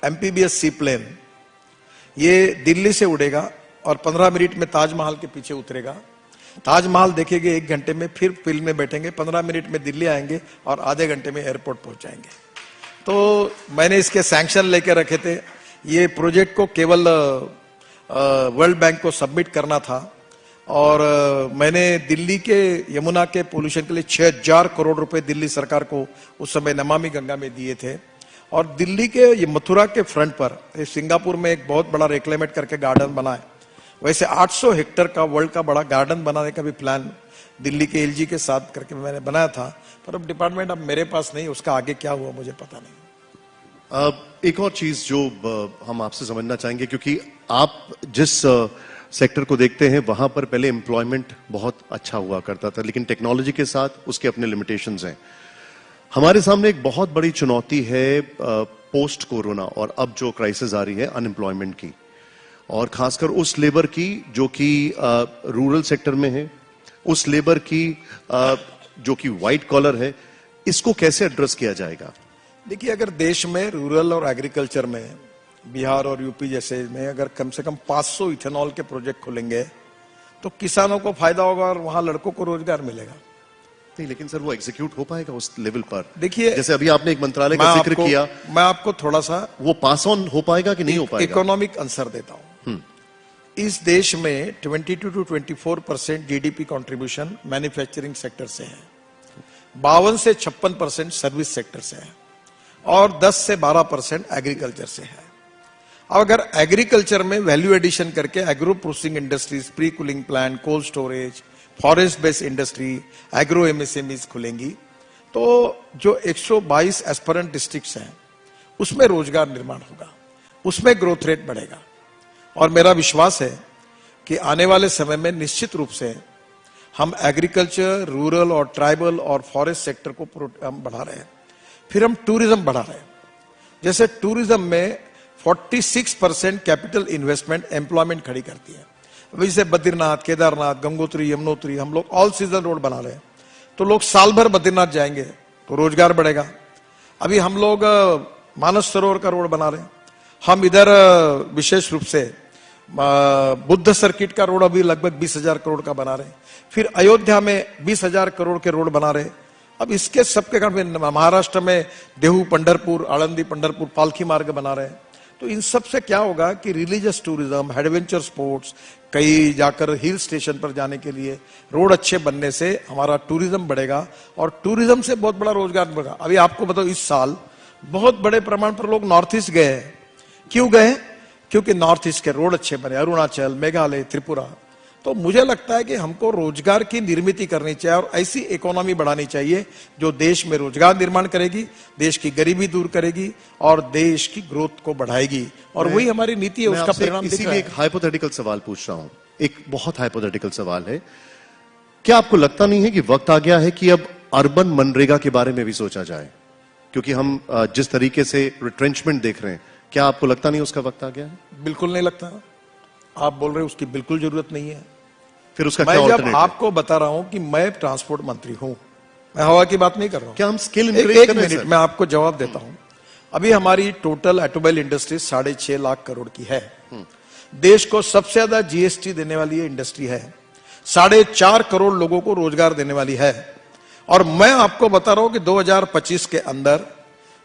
[SPEAKER 3] एमपीबीएस सी प्लेन ये दिल्ली से उड़ेगा और 15 मिनट में ताजमहल के पीछे उतरेगा, ताजमहल देखेंगे 1 घंटे में, फिर फिल्म में बैठेंगे, 15 मिनट में दिल्ली आएंगे और आधे घंटे में एयरपोर्ट पहुंच जाएंगे। तो मैंने इसके सैंक्शन लेकर रखे थे। ये प्रोजेक्ट को केवल वर्ल्ड बैंक को सबमिट करना था और मैंने दिल्ली के यमुना के पोल्यूशन के लिए 6000 करोड़ रुपए दिल्ली सरकार को उस समय नमामि गंगा में दिए थे। और दिल्ली के ये मथुरा के फ्रंट पर सिंगापुर में एक बहुत बड़ा रेक्लेमेट करके गार्डन बना है, वैसे 800 हेक्टेयर का वर्ल्ड का बड़ा गार्डन बनाने का भी प्लान दिल्ली के एलजी के साथ करके मैंने बनाया था, पर अब डिपार्टमेंट अब मेरे पास नहीं, उसका आगे क्या हुआ मुझे पता नहीं।
[SPEAKER 2] एक और चीज जो हम आपसे समझना चाहेंगे, क्योंकि आप जिस सेक्टर को देखते हैं वहां पर पहले एम्प्लॉयमेंट बहुत अच्छा हुआ करता था, लेकिन टेक्नोलॉजी के साथ उसके अपने लिमिटेशंस हैं। हमारे सामने एक बहुत बड़ी चुनौती है पोस्ट कोरोना और अब जो क्राइसिस आ रही है अनएम्प्लॉयमेंट की, और खासकर उस लेबर की जो कि रूरल सेक्टर में है, उस लेबर की जो कि व्हाइट कॉलर है, इसको कैसे एड्रेस किया जाएगा?
[SPEAKER 3] देखिए, अगर देश में रूरल और एग्रीकल्चर में बिहार और यूपी जैसे में अगर कम से कम 500 इथेनॉल के प्रोजेक्ट खुलेंगे तो किसानों को फायदा होगा और वहां लड़कों को रोजगार मिलेगा।
[SPEAKER 2] नहीं, लेकिन सर वो एग्जीक्यूट हो पाएगा उस लेवल पर?
[SPEAKER 3] देखिए,
[SPEAKER 2] जैसे अभी आपने एक मंत्रालय का जिक्र किया,
[SPEAKER 3] मैं आपको थोड़ा सा
[SPEAKER 2] वो पास ऑन हो पाएगा कि नहीं हो पाएगा?
[SPEAKER 3] इकोनॉमिक आंसर देता हूं। इस देश में 22 to 24% GDP contribution manufacturing sector से है, 52 से 56% सर्विस सेक्टर से है और 10 से 12% एग्रीकल्चर से है। अब अगर एग्रीकल्चर में वैल्यू एडिशन करके agro processing industries, pre cooling plant, cold storage, forest based industry, agro MSMEs खुलेंगी तो जो 122 एस्पिरेंट डिस्ट्रिक्ट्स हैं उसमें रोजगार निर्माण होगा, उसमें ग्रोथ रेट बढ़ेगा। और मेरा विश्वास है कि आने वाले समय में निश्चित रूप से हम एग्रीकल्चर, रूरल और ट्राइबल और फॉरेस्ट सेक्टर को हम बढ़ा रहे हैं। फिर हम टूरिज्म बढ़ा रहे हैं। जैसे टूरिज्म में 46% कैपिटल इन्वेस्टमेंट एम्प्लॉयमेंट खड़ी करती है। वैसे बद्रीनाथ, केदारनाथ, गंगोत्री, यमुनोत्री हम लोग ऑल सीजन रोड बना रहे हैं, तो लोग साल भर बद्रीनाथ जाएंगे तो रोजगार बढ़ेगा। अभी हम लोग मानस सरोवर का रोड बना रहे हैं। हम इधर विशेष रूप से बुद्ध सर्किट का रोड अभी लगभग 20,000 करोड़ का बना रहे हैं। फिर अयोध्या में 20,000 करोड़ के रोड बना रहे हैं। अब इसके सबके कारण महाराष्ट्र में देहू पंढरपुर, आळंदी पंढरपुर पालखी मार्ग बना रहे हैं। तो इन सब से क्या होगा कि रिलीजियस टूरिज्म, एडवेंचर स्पोर्ट्स, कहीं जाकर हिल स्टेशन पर जाने के लिए रोड अच्छे बनने से हमारा टूरिज्म बढ़ेगा और टूरिज्म से बहुत बड़ा रोजगार बढ़ेगा। अभी आपको बताओ, इस साल बहुत बड़े प्रमाण पर लोग नॉर्थ ईस्ट गए हैं। क्यों गए? क्योंकि नॉर्थ ईस्ट के रोड अच्छे बने, अरुणाचल, मेघालय, त्रिपुरा। तो मुझे लगता है कि हमको रोजगार की निर्मित करनी चाहिए और ऐसी इकोनॉमी बढ़ानी चाहिए जो देश में रोजगार निर्माण करेगी, देश की गरीबी दूर करेगी और देश की ग्रोथ को बढ़ाएगी। और वही हमारी नीति है, उसका परिणाम दिख रहा है।
[SPEAKER 2] इसीलिए एक हाइपोथेटिकल सवाल पूछ रहा हूं, एक बहुत हाइपोथेटिकल सवाल है। क्या आपको लगता नहीं है कि वक्त आ गया है कि अब अर्बन मनरेगा के बारे में भी सोचा जाए? क्योंकि हम जिस तरीके से रिट्रेंचमेंट देख रहे हैं, क्या आपको लगता नहीं उसका वक्त आ गया है?
[SPEAKER 3] बिल्कुल नहीं लगता। आप बोल रहे हैं उसकी बिल्कुल जरूरत नहीं है।
[SPEAKER 2] फिर उसका
[SPEAKER 3] मैं
[SPEAKER 2] क्या
[SPEAKER 3] जब
[SPEAKER 2] ऑल्टरनेट है?
[SPEAKER 3] आपको बता रहा हूं कि मैं ट्रांसपोर्ट मंत्री हूं, मैं हवा की बात नहीं कर रहा हूं।
[SPEAKER 2] क्या हम स्किल
[SPEAKER 3] एक
[SPEAKER 2] इंक्रीज कर रहे हैं?
[SPEAKER 3] मिनट मैं आपको जवाब देता हूं। अभी हमारी total automobile industry 6.5 lakh crore की है। देश को सबसे ज्यादा जीएसटी देने वाली ये इंडस्ट्री है, 4.5 करोड़ लोगों को रोजगार देने वाली है। और मैं आपको बता रहा हूं कि 2025 के अंदर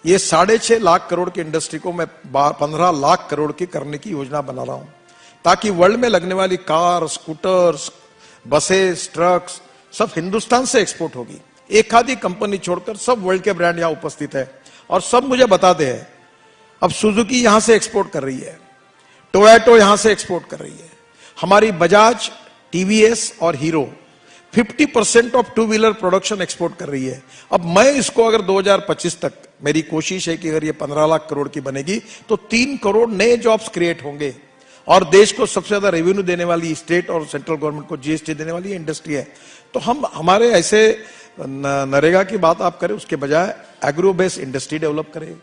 [SPEAKER 3] ये 6.5 लाख करोड़ की इंडस्ट्री को मैं 15 लाख करोड़ की करने की योजना बना रहा हूं, ताकि वर्ल्ड में लगने वाली कार, स्कूटर्स, बसेस, ट्रक्स सब हिंदुस्तान से एक्सपोर्ट होगी। एक आधी कंपनी छोड़कर सब वर्ल्ड के ब्रांड यहां उपस्थित है और सब मुझे बताते हैं। अब सुजुकी यहां से एक्सपोर्ट कर रही है, टोयोटो यहां से एक्सपोर्ट कर रही है, हमारी बजाज, टीवीएस और hero 50% of two wheeler production export कर रही है। अब मैं इसको अगर 2025 तक, मेरी कोशिश है कि अगर ये 15 लाख करोड़ की बनेगी तो 3 करोड़ नए जॉब्स क्रिएट होंगे और देश को सबसे ज्यादा रेवेन्यू देने वाली, स्टेट और सेंट्रल गवर्नमेंट को जीएसटी देने वाली इंडस्ट्री है। तो हम हमारे ऐसे नरेगा की बात आप करें उसके बजाय एग्रो बेस्ड इंडस्ट्री डेवलप करें,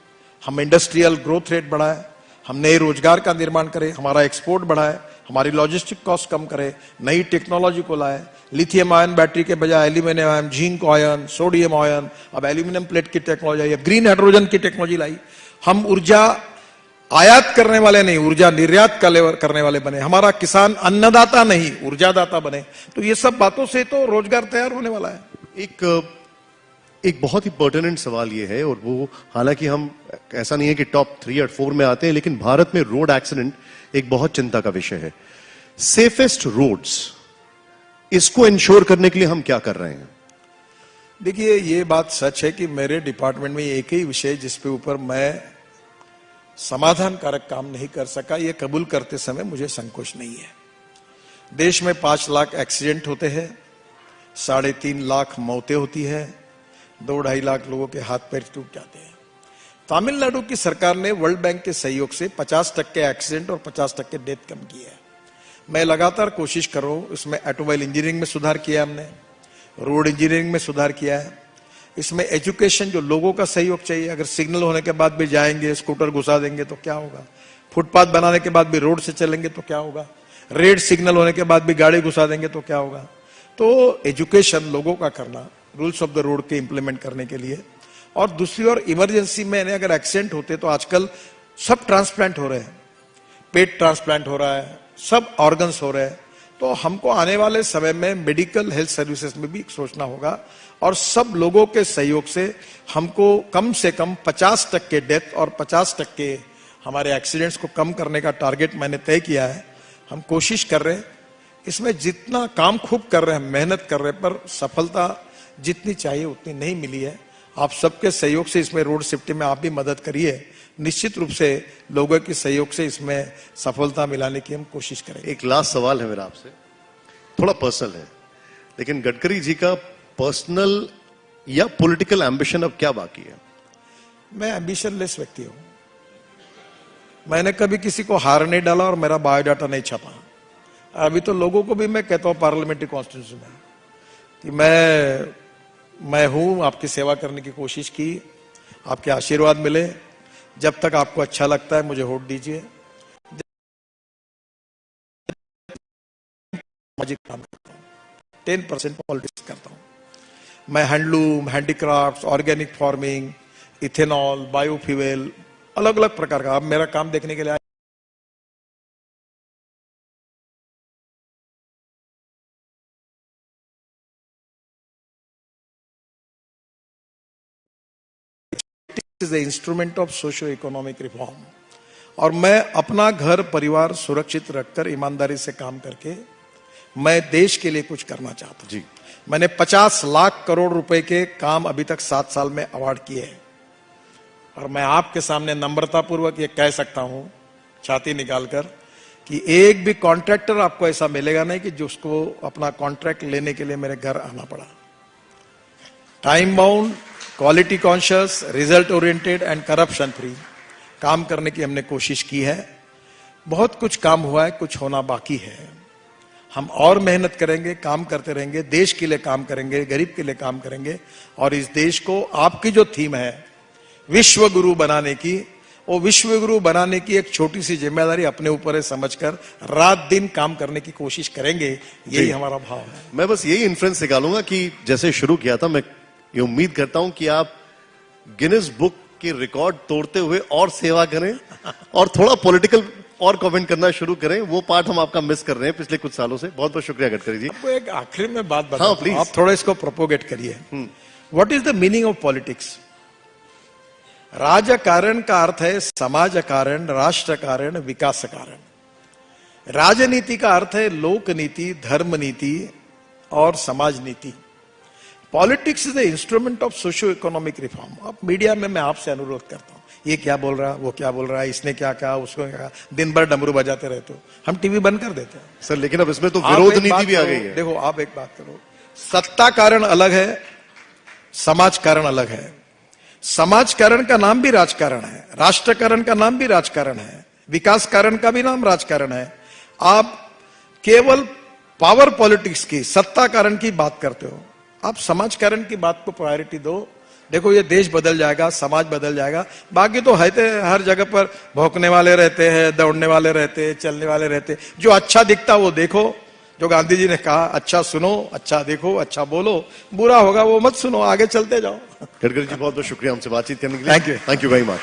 [SPEAKER 3] हम इंडस्ट्रियल ग्रोथ रेट बढ़ाएं, हम नए रोजगार का निर्माण करें, हमारा एक्सपोर्ट बढ़ाए, हमारी लॉजिस्टिक कॉस्ट कम करें, नई टेक्नोलॉजी को लाए, लिथियम आयन बैटरी के बजाय aluminium ion, zinc ion, sodium ion, अब एल्यूमिनियम प्लेट की टेक्नोलॉजी आई, ग्रीन हाइड्रोजन की टेक्नोलॉजी लाई। हम ऊर्जा आयात करने वाले नहीं, ऊर्जा निर्यात करने वाले बने, हमारा किसान अन्नदाता नहीं ऊर्जादाता बने। तो ये सब बातों से तो रोजगार तैयार होने वाला है।
[SPEAKER 2] एक बहुत ही पर्टिनेंट सवाल ये है, और वो हालांकि हम ऐसा नहीं है कि टॉप 3 और 4 में आते हैं, लेकिन भारत में रोड एक्सीडेंट एक बहुत चिंता का विषय है। सेफेस्ट रोड्स, इसको इंश्योर करने के लिए हम क्या कर रहे हैं?
[SPEAKER 3] देखिए, ये बात सच है कि मेरे डिपार्टमेंट में एक ही विषय जिसपे ऊपर मैं समाधानकारक काम नहीं कर सका, ये कबूल करते समय मुझे संकोच नहीं है। देश में 5 लाख एक्सीडेंट होते हैं, 3.5 लाख मौतें होती है, 2-2.5 लाख लोगों के हाथ पैर टूट जाते हैं। तमिलनाडु की सरकार ने वर्ल्ड बैंक के सहयोग से 50% एक्सीडेंट और 50% डेथ कम की है। मैं लगातार कोशिश कर रहा हूं। इसमें ऑटोमोबाइल इंजीनियरिंग में सुधार किया हमने, रोड इंजीनियरिंग में सुधार किया है, इसमें एजुकेशन, जो लोगों का सहयोग चाहिए। अगर सिग्नल होने के बाद भी जाएंगे, स्कूटर घुसा देंगे तो क्या होगा, फुटपाथ बनाने के बाद भी रोड से चलेंगे तो क्या होगा, रेड सिग्नल होने के बाद भी गाड़ी घुसा देंगे तो क्या होगा। तो एजुकेशन लोगों का करना, रूल्स ऑफ द रोड के इंप्लीमेंट करने के लिए। और दूसरी ओर इमरजेंसी में अगर एक्सीडेंट होते तो आजकल सब ट्रांसप्लांट हो रहे हैं, पेट ट्रांसप्लांट हो रहा है, सब ऑर्गन्स हो रहे हैं। तो हमको आने वाले समय में मेडिकल हेल्थ सर्विसेज में भी सोचना होगा, और सब लोगों के सहयोग से हमको कम से कम 50% डेथ और 50% हमारे एक्सीडेंट्स को कम करने का टारगेट मैंने तय किया है। हम कोशिश कर रहे हैं, इसमें जितना काम खूब कर रहे हैं, मेहनत कर रहे हैं, पर सफलता जितनी चाहिए उतनी नहीं मिली है। आप सबके सहयोग से इसमें रोड सेफ्टी में आप भी मदद करिए। निश्चित रूप से लोगों के सहयोग से इसमें सफलता मिलाने की हम कोशिश करेंगे।
[SPEAKER 2] एक लास्ट सवाल है मेरा आपसे, थोड़ा पर्सनल है, लेकिन गडकरी जी का पर्सनल या पॉलिटिकल एम्बिशन अब क्या बाकी है?
[SPEAKER 3] मैं एम्बिशनलेस व्यक्ति हूं। मैंने कभी किसी को हार नहीं डाला और मेरा बायोडाटा नहीं छपा। अभी तो लोगों को भी मैं कहता हूं पार्लियामेंट्री कॉन्स्टिट्यूंसी में कि मैं हूं, आपकी सेवा करने की कोशिश की, आपके आशीर्वाद मिले। जब तक आपको अच्छा लगता है मुझे वोट दीजिए। सामाजिक काम करता हूं, 10% पॉलिटिक्स करता हूं। मैं handloom, handicraft, organic farming, ethanol, biofuel, अलग अलग प्रकार का। आप मेरा काम देखने के लिए is the instrument of socio economic reform. और मैं अपना घर परिवार सुरक्षित रखकर ईमानदारी से काम करके मैं देश के लिए कुछ करना चाहता हूं।
[SPEAKER 2] जी,
[SPEAKER 3] मैंने 50 लाख करोड़ रुपए के काम अभी तक 7 साल में अवार्ड किए हैं, और मैं आपके सामने नम्रतापूर्वक ये कह सकता हूं, छाती निकालकर, कि एक भी कॉन्ट्रैक्टर आपको ऐसा मिलेगा नहीं कि जिसको अपना कॉन्ट्रैक्ट लेने के लिए मेरे घर आना पड़ा। Time bound, quality conscious, result oriented and corruption free काम करने की हमने कोशिश की है। बहुत कुछ काम हुआ है, कुछ होना बाकी है। हम और मेहनत करेंगे, काम करते रहेंगे, देश के लिए काम करेंगे, गरीब के लिए काम करेंगे, और इस देश को, आपकी जो थीम है विश्व गुरु बनाने की, वो विश्व गुरु बनाने की एक छोटी सी जिम्मेदारी अपने ऊपर है समझकर रात दिन काम करने की कोशिश करेंगे। यही हमारा भाव है।
[SPEAKER 2] मैं बस यही इन्फ्रेंस निकालूंगा कि जैसे शुरू किया था, मैं ये उम्मीद करता हूं कि आप गिनेस बुक के रिकॉर्ड तोड़ते हुए और सेवा करें और थोड़ा पॉलिटिकल और कमेंट करना शुरू करें। वो पार्ट हम आपका मिस कर रहे हैं पिछले कुछ सालों से। बहुत बहुत शुक्रिया गडकरी जी।
[SPEAKER 3] आपको एक आखिरी में बात बताऊं,
[SPEAKER 2] हाँ, प्लीज।
[SPEAKER 3] आप थोड़ा इसको प्रोपोगेट करिए। What is the meaning of politics? राजकारण का अर्थ है समाज कारण, राष्ट्र कारण, विकास कारण। राजनीति का अर्थ है लोक नीति, धर्म नीति और समाज नीति। Politics is the instrument of socio economic reform. अब मीडिया में मैं आपसे अनुरोध करता हूं, ये क्या बोल रहा है, वो क्या बोल रहा है, इसने क्या कहा, उसको क्या कहा, दिन भर डमरू बजाते रहते हो, हम टीवी बंद कर देते हैं।
[SPEAKER 2] सर लेकिन अब इसमें तो विरोध नीति भी आ गई है।
[SPEAKER 3] देखो, आप एक बात करो, सत्ता कारण अलग है, समाज कारण अलग है। समाजकारण का नाम भी राजकारण है, राष्ट्रकारण का नाम भी राजकारण है, विकास कारण का भी नाम राजकारण है। आप केवल पावर पॉलिटिक्स की, सत्ता कारण की बात करते हो, आप समाजकारण की बात को प्रायोरिटी दो। देखो ये देश बदल जाएगा, समाज बदल जाएगा। बाकी तो है हर जगह पर भौंकने वाले रहते हैं, दौड़ने वाले रहते हैं, चलने वाले रहते हैं। जो अच्छा दिखता वो देखो, जो गांधी जी ने कहा, अच्छा सुनो, अच्छा देखो, अच्छा बोलो, बुरा होगा वो मत सुनो, आगे चलते जाओ।
[SPEAKER 2] गडकरी जी बहुत बहुत शुक्रिया हमसे बातचीत करने के लिए।
[SPEAKER 3] Thank you.
[SPEAKER 2] Thank you very much.